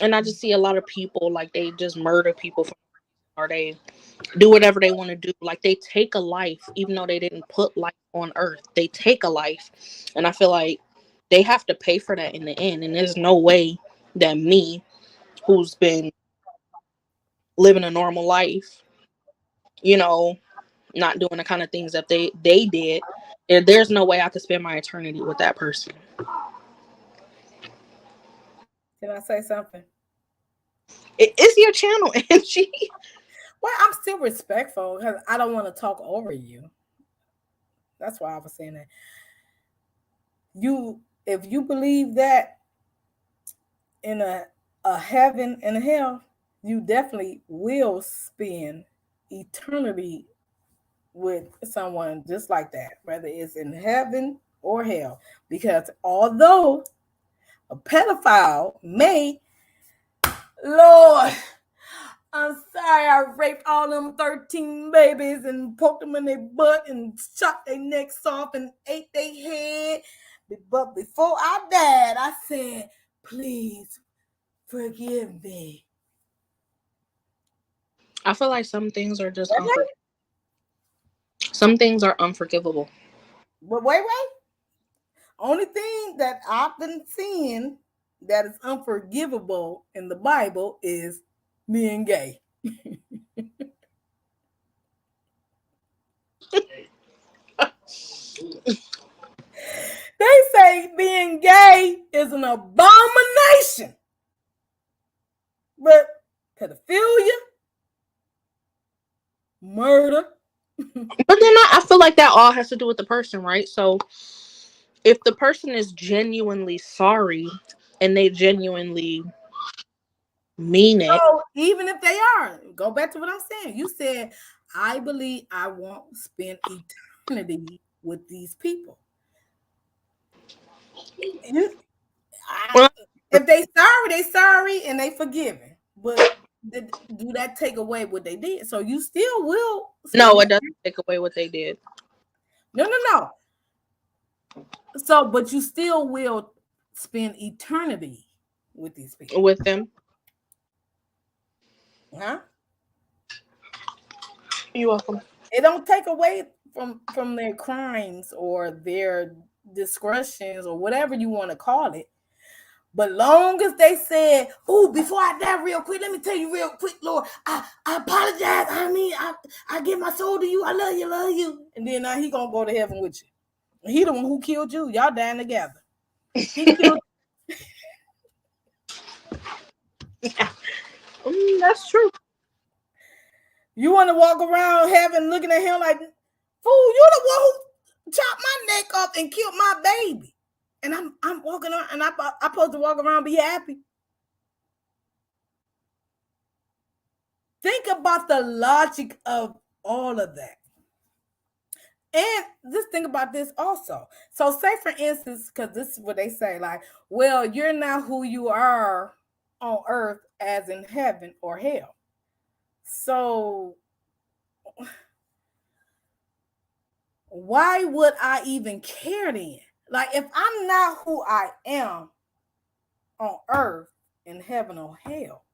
And I just see a lot of people like they just murder people for, or they do whatever they want to do. Like they take a life, even though they didn't put life on earth. They take a life. And I feel like they have to pay for that in the end. And there's no way that me, who's been living a normal life, you know, not doing the kind of things that they did, there's no way I could spend my eternity with that person. Can I say something? It's your channel, Angie. Well, I'm still respectful because I don't want to talk over you. That's why I was saying that. If you believe that in a heaven and a hell, you definitely will spend eternity with someone just like that, whether it's in heaven or hell. Because although a pedophile may, Lord, I'm sorry, I raped all them 13 babies and poked them in their butt and chopped their necks off and ate their head. But before I died, I said, please forgive me. I feel like some things are just Okay? some things are unforgivable. But wait. Only thing that I've been seeing that is unforgivable in the Bible is being gay. They say being gay is an abomination. But pedophilia, murder. But then I feel like that all has to do with the person, right? So if the person is genuinely sorry and they genuinely mean it, So even if they are, go back to what I'm saying. You said, I believe I won't spend eternity with these people. You, I, well, if they sorry and they forgiven. But do that take away what they did? So you still will no, spend it it. doesn't take away what they did No. So, but you still will spend eternity with these people, with them. huh? You're welcome. It don't take away from their crimes or their discretions or whatever you want to call it. But long as they said, "Oh, before I die, real quick, let me tell you real quick, Lord, I apologize. I give my soul to you. I love you." And then now he gonna go to heaven with you. He the one who killed you. Y'all dying together. He killed. That's true. You want to walk around heaven looking at him like, "Fool, you the one who chopped my neck off and killed my baby," and I'm walking around and I supposed to walk around and be happy. Think about the logic of all of that. And just think about this also. So, say for instance, because this is what they say, like, well, you're not who you are on earth as in heaven or hell. So, why would I even care then? Like, if I'm not who I am on earth, in heaven or hell,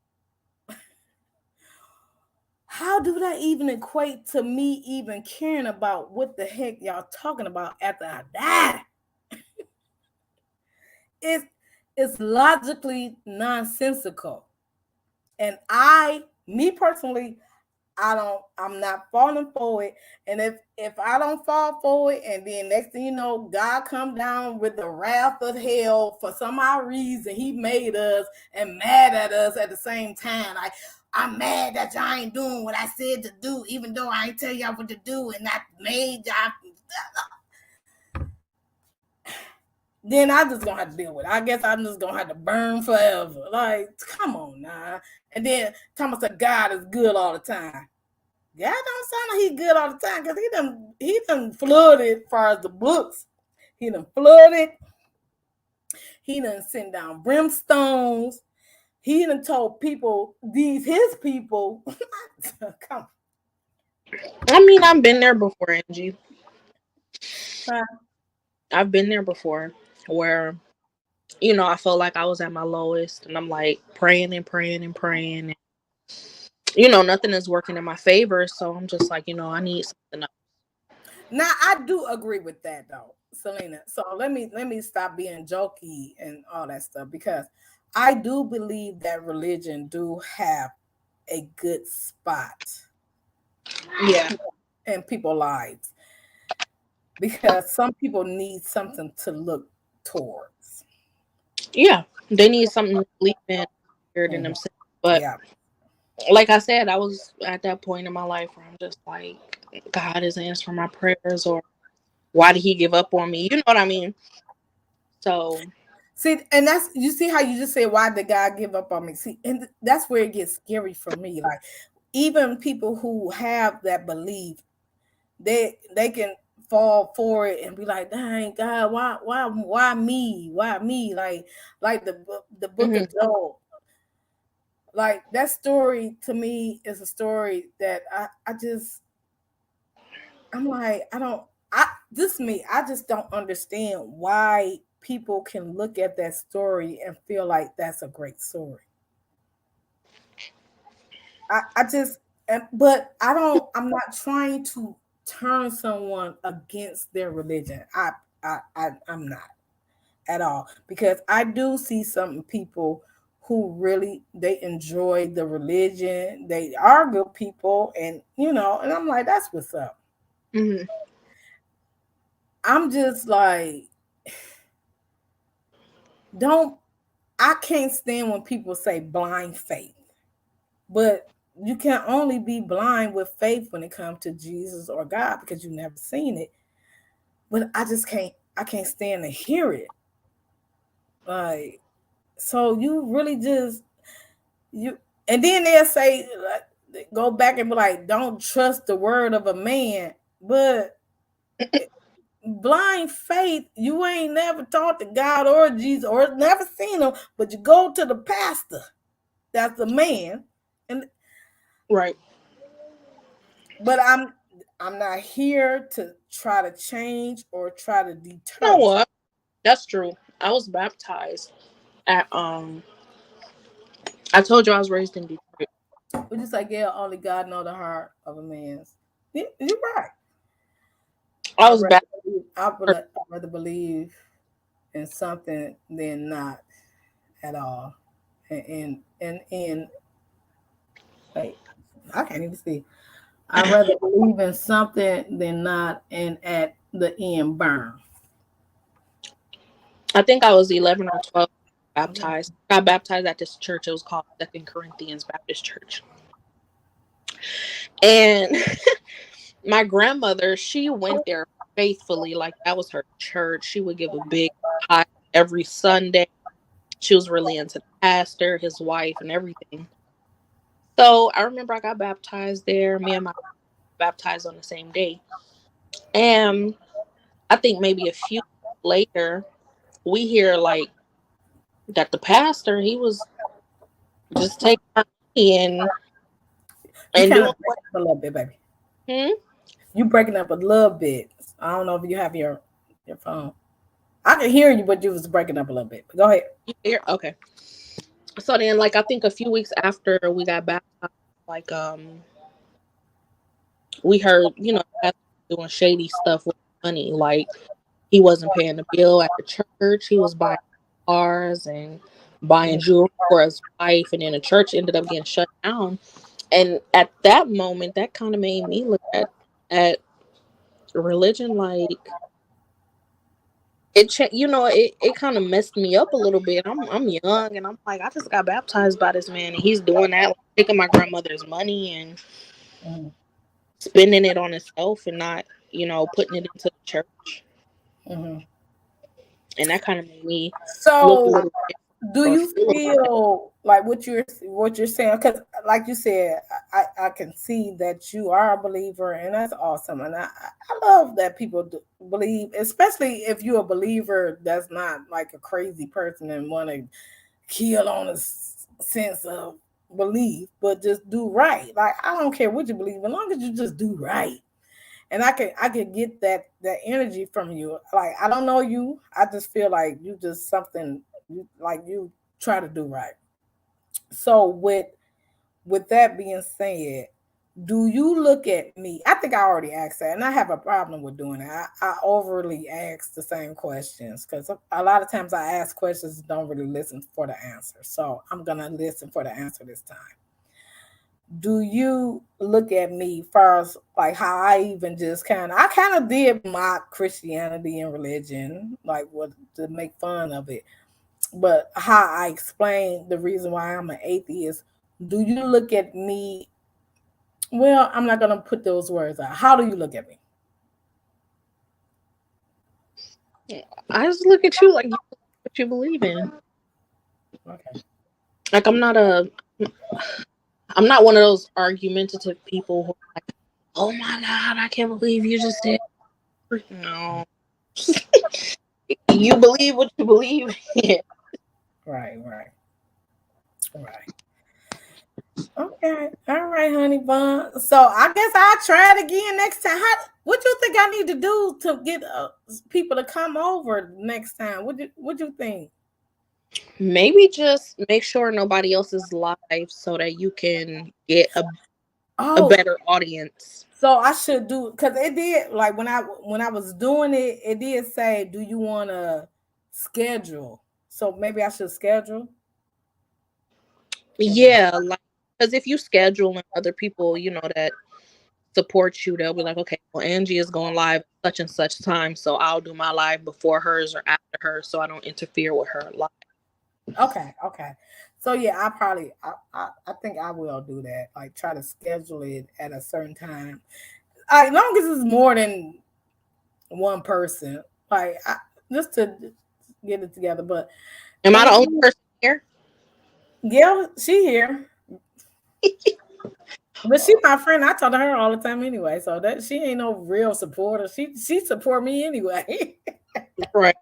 how do that even equate to me even caring about what the heck y'all talking about after I die? It's logically nonsensical. And me personally, I'm not falling for it. And if I don't fall for it, and then next thing you know, God come down with the wrath of hell for some odd reason, he made us and mad at us at the same time. Like, I'm mad that y'all ain't doing what I said to do, even though I ain't tell y'all what to do, and I made y'all. Then I just gonna have to deal with it. I guess I'm just gonna have to burn forever. Like, come on now. And then Thomas said God is good all the time. God don't sound like he good all the time because he done flooded as far as the books. He done flooded. He done sent down brimstones. He done told people these his people. Come I mean, I've been there before, Angie. on. I've been there before where I felt like I was at my lowest, and I'm like praying and praying and praying. Nothing is working in my favor. So I'm just like, I need something else. Now I do agree with that though, Selena. So let me stop being jokey and all that stuff because I do believe that religion do have a good spot Yeah. in people's lives because some people need something to look towards. Yeah. They need something to believe in, in Mhm. themselves. But Yeah. like I said, I was at that point in my life where I'm just like, God is answering my prayers, or why did He give up on me? You know what I mean? So. See, and that's you see how you just said why did God give up on me? See, and that's where it gets scary for me. Like even people who have that belief, they can fall for it and be like, "Dang God, why me? Why me?" Like the book Mhm. of Job. Like that story to me is a story that I'm like I don't I this me I just don't understand why people can look at that story and feel like that's a great story. I just but I'm not trying to turn someone against their religion. I'm not at all because I do see some people who really they enjoy the religion. They are good people and and I'm like that's what's up. Mhm. I'm just like don't I can't stand when people say blind faith. But you can only be blind with faith when it comes to Jesus or God because you've never seen it. But I can't stand to hear it. Like so you really just you and then they'll say like, go back and be like, don't trust the word of a man. But blind faith, you ain't never talked to God or Jesus or never seen him, but you go to the pastor, that's the man, and Right. but I'm not here to try to change or try to You know deter. what? That's true. I was baptized at I told you I was raised in Detroit. We just like yeah, only God know the heart of a man's. Yeah, you're right. I was baptized. I'd rather believe in something than not at all. And wait, I can't even see. I'd rather believe in something than not, and at the end burn. I think I was 11 or 12 Okay. baptized. Got baptized at this church. It was called Second Corinthians Baptist Church. And my grandmother, she went there faithfully. Like that was her church. She would give a big tithe every Sunday. She was really into the pastor, his wife, and everything. So I remember I got baptized there. Me and my baptized on the same day. And I think maybe a few later, we hear like that the pastor, he was just taking our money You and kind doing of what. breaking up a little bit, baby. Hmm? You breaking up a little bit. I don't know if you have your phone. I can hear you, but you was breaking up a little bit. But go ahead. You hear? Okay. So then, like, I think a few weeks after we got baptized, like, we heard, pastor doing shady stuff with money. Like, he wasn't paying the bill at the church. He was buying cars and buying jewelry for his wife, and then the church ended up getting shut down. And at that moment, that kind of made me look at religion like it kind of messed me up a little bit. I'm young and I'm like I just got baptized by this man and he's doing that, like, taking my grandmother's money and Mm-hmm. spending it on himself and not putting it into the church. Mm-hmm. And that kind of made me look a So, little bit do or you feel a little bit. feel like what you're saying? Because, like you said, I can see that you are a believer, and that's awesome. And I love that people believe, especially if you're a believer that's not like a crazy person and want to kill on a sense of belief, but just do right. Like I don't care what you believe, as long as you just do right. And I can get that energy from you. Like I don't know you, I just feel like you just something You try to do right. So with that being said, do you look at me? I think I already asked that, and I have a problem with doing it. I overly ask the same questions because a lot of times I ask questions and don't really listen for the answer. So I'm gonna listen for the answer this time. Do you look at me first like how I even just I kind of did mock Christianity and religion, like what to make fun of it, but how I explain the reason why I'm an atheist. Do you look at me? Well, I'm not gonna put those words out. How do you look at me? I just look at you like you what you believe in. Okay. Like I'm not one of those argumentative people who are like, oh my god, I can't believe you just said no. You believe what you believe in. Right, right, right. Okay. All right, honey bun. So I guess I'll try it again next time. What you think I need to do to get people to come over next time? What you think? Maybe just make sure nobody else is live so that you can get a Oh, better audience. so I should do because it did like when I was doing it, it did say, "Do you want to schedule?" So maybe I should schedule. Hold on. Yeah, like because if you schedule and other people, that support you, they'll be like, okay, well, Angie is going live such and such time, so I'll do my live before hers or after hers, so I don't interfere with her live. Okay, okay. So yeah, I think I will do that. Like try to schedule it at a certain time. As long as it's more than one person, just to get it together. But Am I the thank only you. person here? Gail, she here. But she my friend. I talk to her all the time anyway. So that she ain't no real supporter. She support me anyway. Right.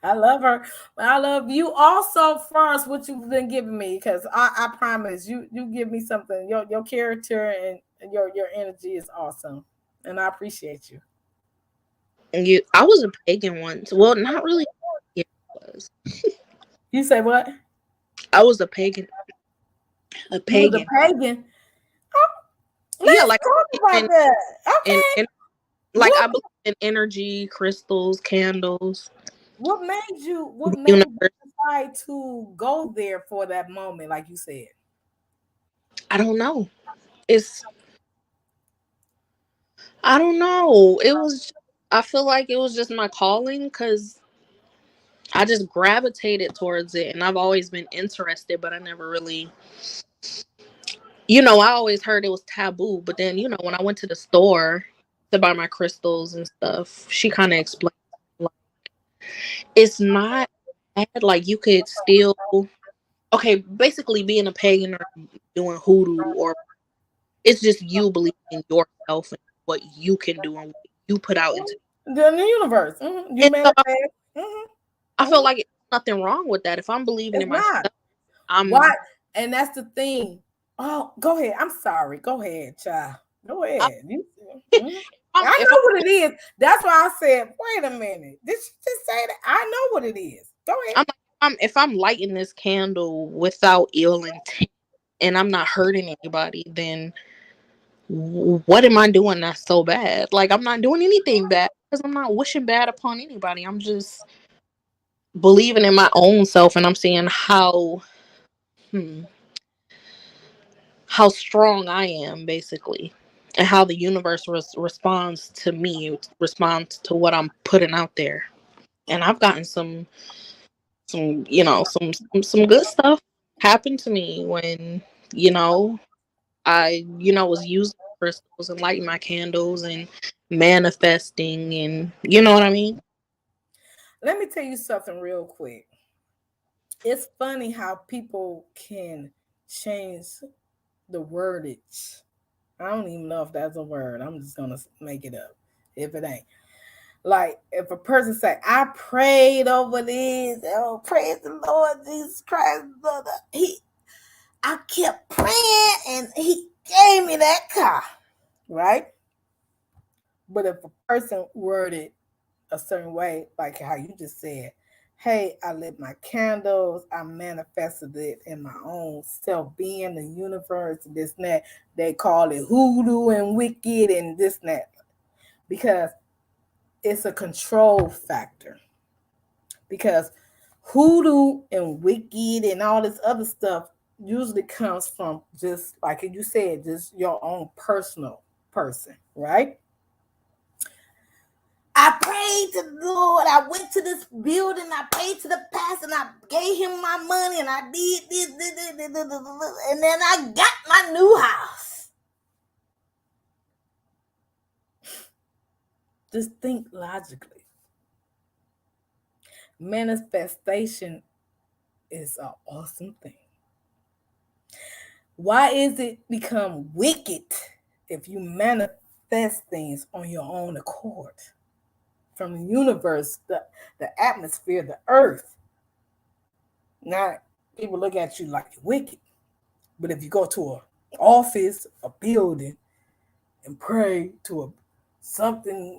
I love her. But I love you also first what you've been giving me because I promise you give me something. Your character and your energy is awesome. And I appreciate you. I was a pagan once. Well, not really. Yeah, I was. You say what? I was a pagan. A You was a pagan. pagan. Oh, Yeah, let's like talk about in that. in, Okay. in like What I believe in energy, crystals, candles, what the made you universe. decide to go there for that moment, like you said? I don't know. It's I don't know. I feel like it was just my calling because I just gravitated towards it, and I've always been interested, but I never really, I always heard it was taboo. But then, when I went to the store to buy my crystals and stuff, she kind of explained, like, it's not bad. Like, you could still, okay, basically being a pagan or doing hoodoo, or it's just you believing in yourself and what you can do and what you put out into. The universe. You And so manifest. hmm I felt hmm like there's nothing wrong with that. If I'm believing It's in myself, not. Why? I'm And that's the thing. Oh, go ahead. I'm sorry. Go ahead, child. Go I, ahead. Mhm. I if I'm know what it is. That's why I said, wait a minute. Did she just say that? I know what it is. Go ahead. I'm like, if I'm lighting this candle without ill intent and I'm not hurting anybody, then what am I doing that's so bad? Like, I'm not doing anything bad because I'm not wishing bad upon anybody. I'm just believing in my own self, and I'm seeing hmm, how strong I am, basically, and how the universe responds to me, responds to what I'm putting out there. And I've gotten some good stuff happened to me when you know was using crystals and lighting my candles and manifesting, and you know what I mean. Let me tell you something real quick. It's funny how people can change the wordage. I don't even know if that's a word. I'm just gonna make it up if it ain't. Like if a person say, "I prayed over this," oh praise the Lord Jesus Christ, I kept praying and He gave me that car, right? But if a person worded a certain way, like how you just said, Hey, I lit my candles. I manifested it in my own self being, the universe, this and that. They call it hoodoo and wicked and this and that because it's a control factor. Because hoodoo and wicked and all this other stuff usually comes from just like you said, just your own personal person, right? I prayed to the Lord. I went to this building. I prayed to the pastor, and I gave him my money, and I did this, and then I got my new house. Just think logically. Manifestation is an awesome thing. Why is it become wicked if you manifest things on your own accord? From the universe, the atmosphere, the earth. Now, people look at you like you're wicked. But if you go to a office, a building, and pray to something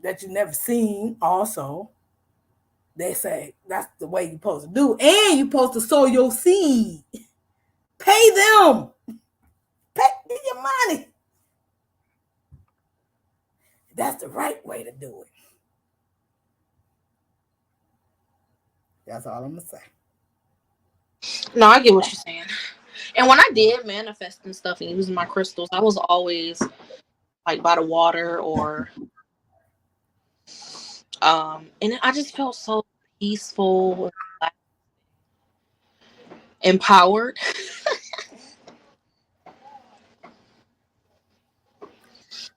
that you never seen, also, they say that's the way you're supposed to do. And you're supposed to sow your seed. Pay them. Pay your money. That's the right way to do it. That's all I'm gonna say. No, I get what you're saying. And when I did manifest and stuff and using my crystals, I was always like by the water or and I just felt so peaceful, empowered.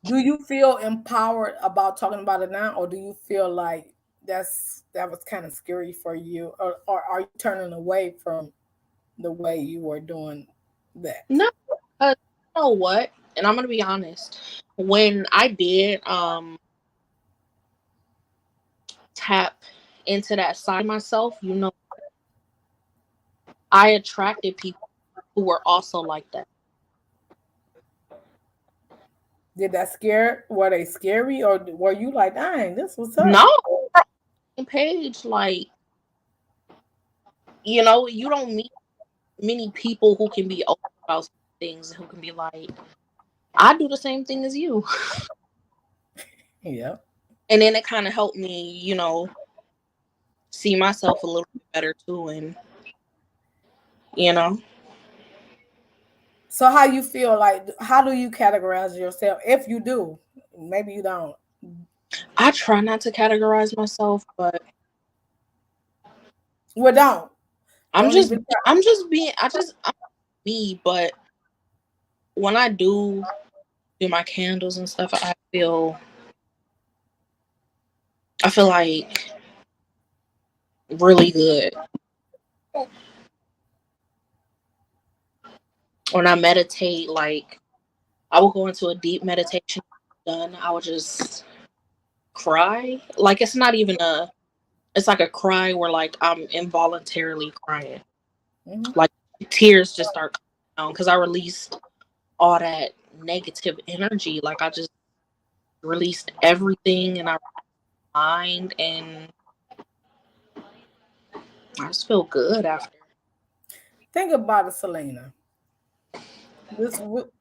Do you feel empowered about talking about it now, or do you feel like that was kind of scary for you, or are you turning away from the way you were doing that? No, you know what? And I'm gonna be honest. When I did tap into that side of myself, I attracted people who were also like that. Did that scare? Were they scary, or were you like, "Dang, this was up"? No, page like you don't meet many people who can be open about things and who can be like, I do the same thing as you. Yeah. And then it kind of helped me, see myself a little bit better too. And, you know, So how you feel like? How do you categorize yourself? If you do, maybe you don't. I try not to categorize myself, but Well, I'm don't just, even try. I'm just being, I'm me. But when I do my candles and stuff, I feel like really good. When I meditate, like I will go into a deep meditation. Done, I would just cry. Like it's like a cry where like I'm involuntarily crying. Mm-hmm. Like tears just start coming down because I released all that negative energy. Like I just released everything and I mind and I just feel good after. Think about it, Selena.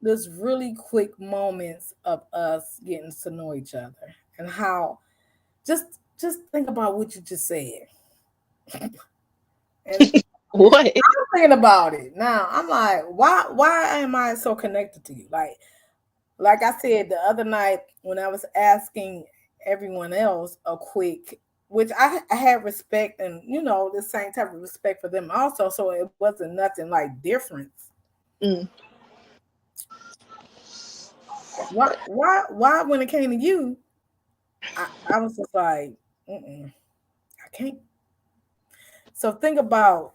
This really quick moments of us getting to know each other and how just just think about what you just said. And What? I'm thinking about it now. I'm like, why am I so connected to you? Like I said the other night when I was asking everyone else a quick, which I had respect and the same type of respect for them also. So it wasn't nothing like difference. Mm. Why when it came to you, I was just like, I can't. So think about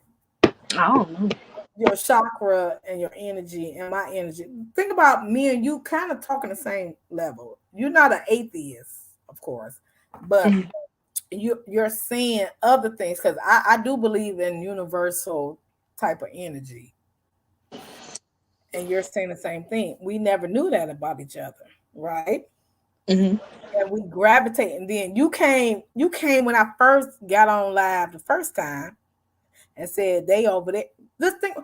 I don't know. your chakra and your energy and my energy. Think about me and you kind of talking the same level. You're not an atheist, of course, but Mm. you're seeing other things because I do believe in universal type of energy. And you're saying the same thing. We never knew that about each other, right? Mm-hmm. and we gravitate. And then you came when I first got on live the first time and said they over there. This thing,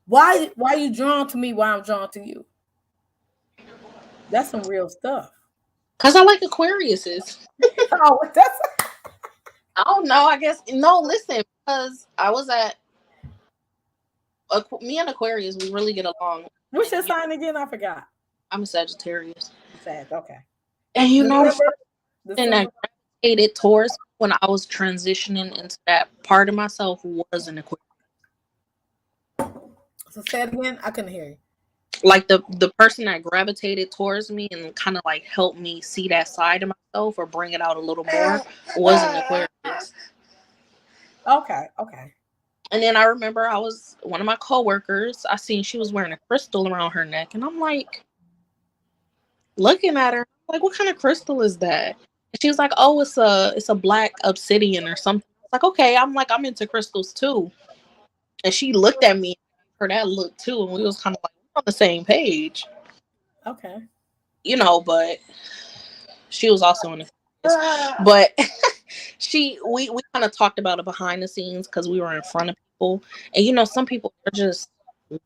why you drawn to me? Why I'm drawn to you? That's some real stuff. Cause I like Aquariuses. Oh, that's I don't know. I guess no. Listen, because I was at me and Aquarius, we really get along. what's And your sign again? I forgot. I'm a Sagittarius, Sad. Okay. and you know the December. first thing that December. gravitated towards me when I was transitioning into that part of myself was an Aquarius. So say it again. I couldn't hear you. Like the person that gravitated towards me and kind of like helped me see that side of myself or bring it out a little more was an Aquarius. Okay. Okay. And then I remember I was one of my coworkers. I seen she was wearing a crystal around her neck, and I'm like looking at her, like, what kind of crystal is that? And she was like, oh, it's a black obsidian or something. I was like, okay. I'm like, I'm into crystals too. And she looked at me, her that look too, and we was kind of like on the same page, Okay. But she was also in the but we kind of talked about it behind the scenes because we were in front of people, and some people are just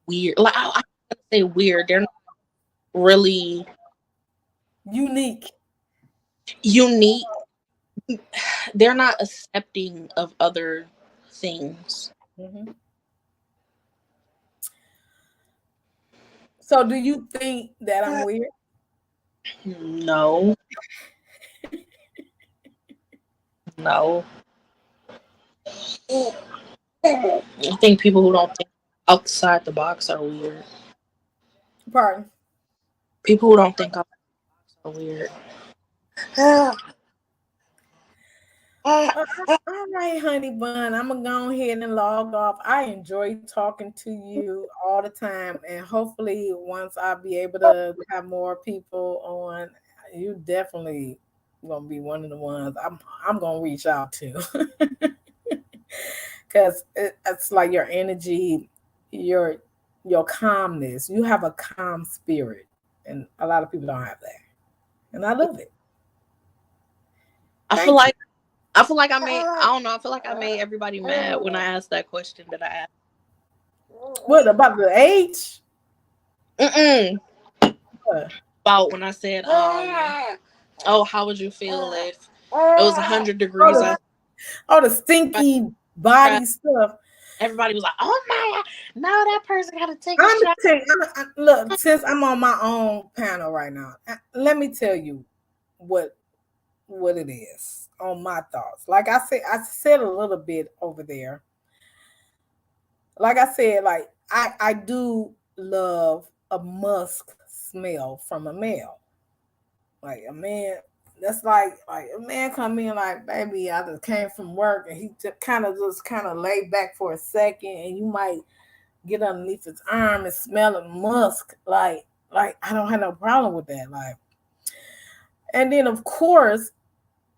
weird. Like I say weird, they're not really Unique. unique. They're not accepting of other things. Mm-hmm. So, do you think that I'm weird? No, no. I think people who don't think outside the box are weird. Pardon. People who don't think outside the box are weird. All right, honey bun. I'm gonna go ahead and log off. I enjoy talking to you all the time, and hopefully, once I be able to have more people on, you definitely gonna be one of the ones I'm gonna reach out to, because it's like your energy, your your calmness. You have a calm spirit, and a lot of people don't have that, and I love it. I feel Thank you. like I feel like I don't know. I feel like I made everybody mad when I asked that question that I asked. What about the age? Mm-mm. What? About when I said, oh, how would you feel if it was 100 degrees outside? All the stinky body stuff. Everybody was like, oh my God, now that person got to take a I'm shot. look, since I'm on my own panel right now, let me tell you what it is on my thoughts. Like I said a little bit over there. Like I said, like I do love a musk smell from a male. Like a man, that's like a man come in like, baby, I just came from work, and he just kind of lay back for a second, and you might get underneath his arm and smell of musk. Like I don't have no problem with that. Like, and then of course,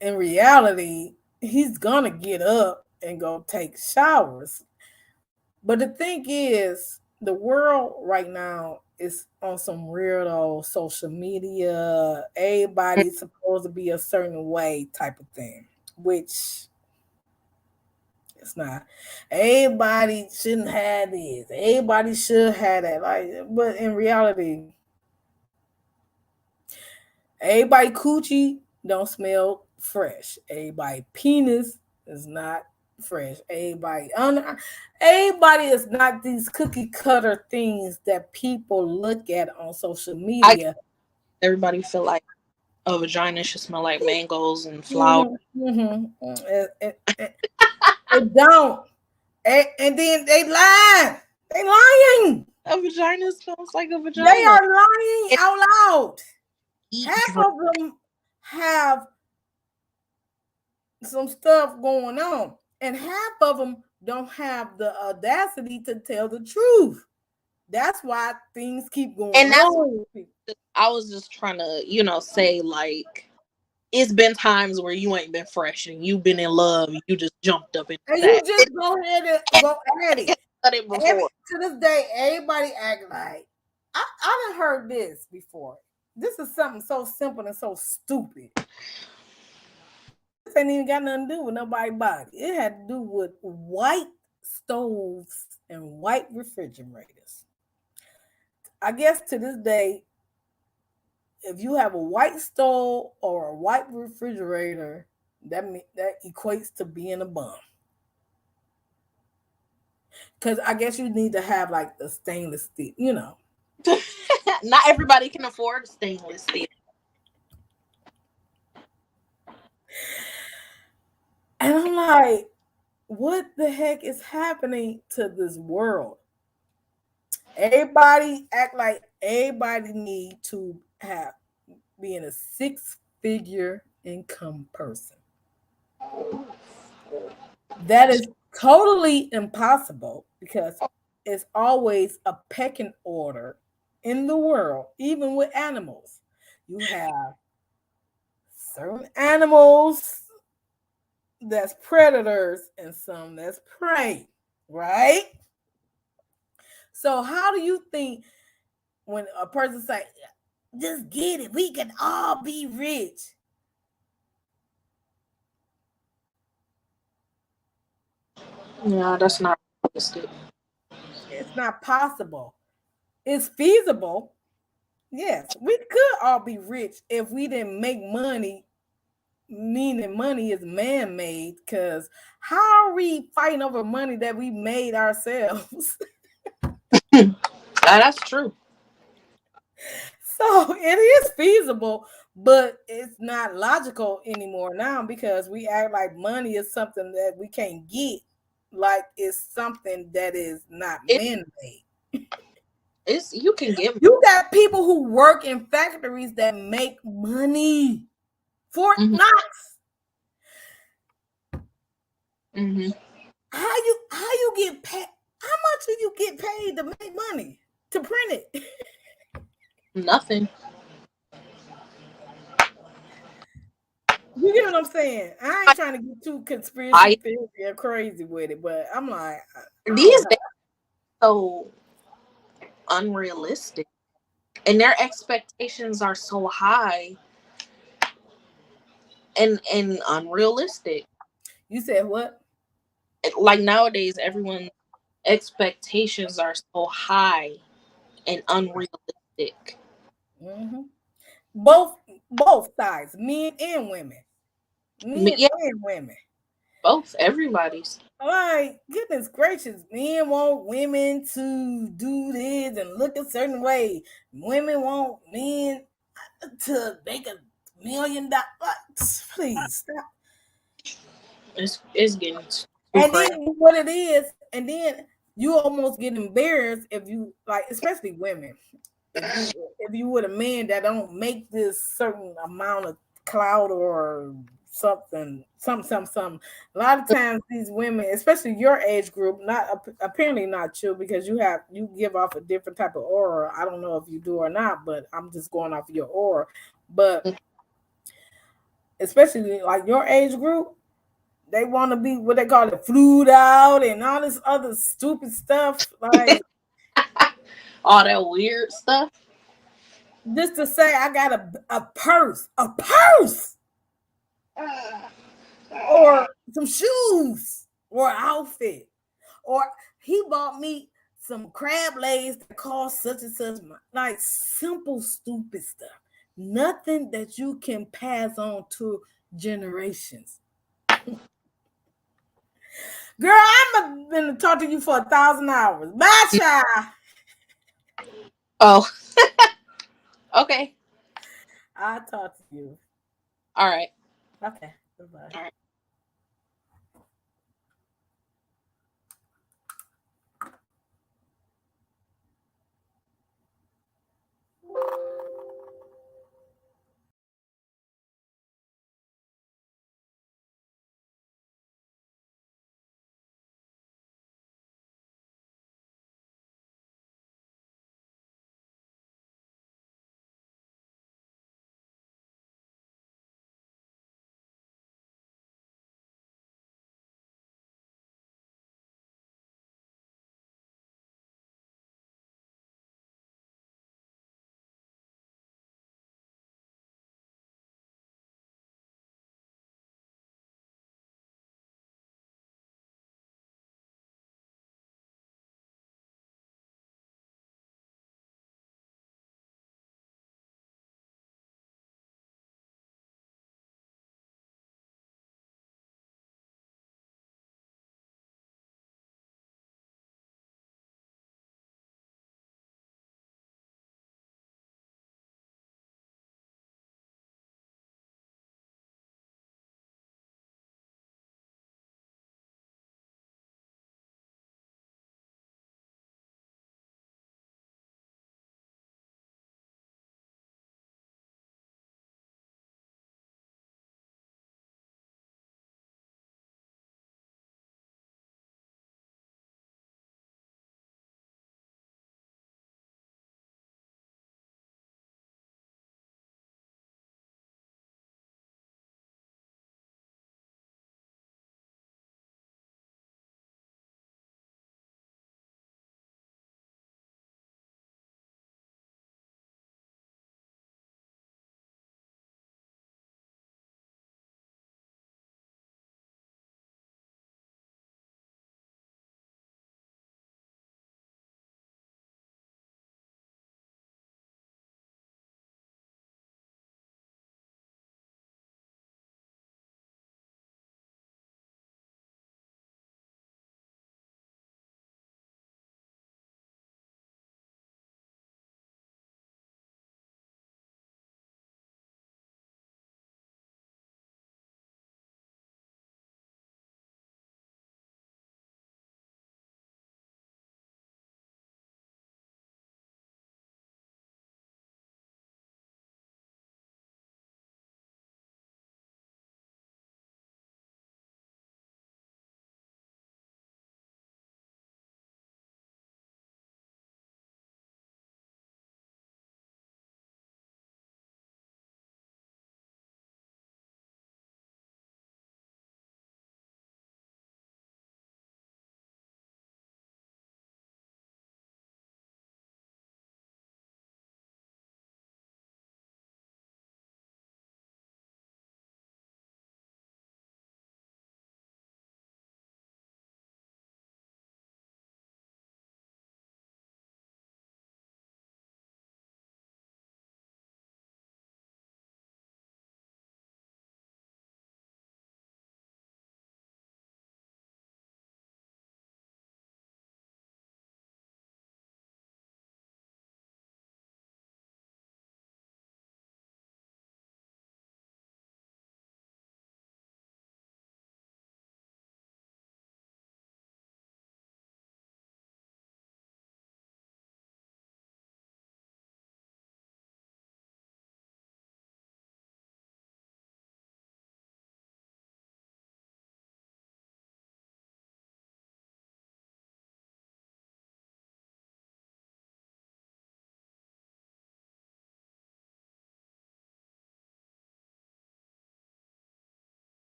in reality, he's gonna get up and go take showers. But the thing is, the world right now is on some weirdo social media. Everybody's supposed to be a certain way type of thing, which it's not. Everybody shouldn't have this. Everybody should have that. Like, but in reality, everybody coochie don't smell fresh. Everybody penis is not fresh. Everybody is not these cookie cutter things that people look at on social media. Everybody feel like a vagina should smell like mangoes and flowers. Mm-hmm. It don't. And then they lie. They lying. A vagina smells like a They vagina. are lying It out loud. eat Half drink. of them have some stuff going on, and half of them don't have the audacity to tell the truth. That's why things keep going And that's wrong. I was just trying to, say like it's been times where you ain't been fresh and you've been in love and you just jumped up into And you that. just go ahead and go at it. Done it before. To this day, everybody act like I done heard this before. this is something so simple and so stupid. This ain't even got nothing to do with nobody's body. It had to do with white stoves and white refrigerators. I guess to this day, if you have a white stove or a white refrigerator, that equates to being a bum. Because I guess you need to have like the stainless steel, you know. Not everybody can afford stainless steel. And I'm like, what the heck is happening to this world? Everybody act like everybody need to have being a six-figure income person. That is totally impossible because it's always a pecking order in the world, even with animals. You have certain animals that's predators and some that's prey, right? So how do you think when a person say, just get it, we can all be rich? Yeah, that's not realistic. It's not possible. It's feasible. Yes, we could all be rich if we didn't make money, meaning money is man-made, because how are we fighting over money that we made ourselves? That's true. So it is feasible, but it's not logical anymore now because we act like money is something that we can't get, like it's something that is not man-made. It's you can get. You got people who work in factories that make money. Fort Mhm. Knox. Mm-hmm. How you get paid? How much do you get paid to make money to print it? Nothing. You get what I'm saying? I ain't trying to get too conspiracy I theory or crazy with it, but I'm like, I don't these know. days so unrealistic, and their expectations are so high and unrealistic. You said what? Like nowadays, everyone's expectations are so high and unrealistic. Mm-hmm. Both both sides, men and women, men Yeah, and women. both everybody's. Like, goodness gracious, men want women to do this and look a certain way. Women want men to make $1 million. Please stop. It's getting too And crazy. then what it is, and then you almost get embarrassed if you like, especially women. If you with a man that don't make this certain amount of clout or something. A lot of times these women, especially your age group, not apparently not you because you give off a different type of aura. I don't know if you do or not, but I'm just going off your aura. But especially like your age group, they want to be what they call it, flued out and all this other stupid stuff. Like All that weird stuff. just to say I got a purse, or some shoes, or an outfit, or he bought me some crab legs that cost such and such. Like simple, stupid stuff. Nothing that you can pass on to generations. Girl, I'm gonna talk to you for 1,000 hours. Bye, child. Oh, okay. I'll talk to you. All right. Okay. Goodbye. All right.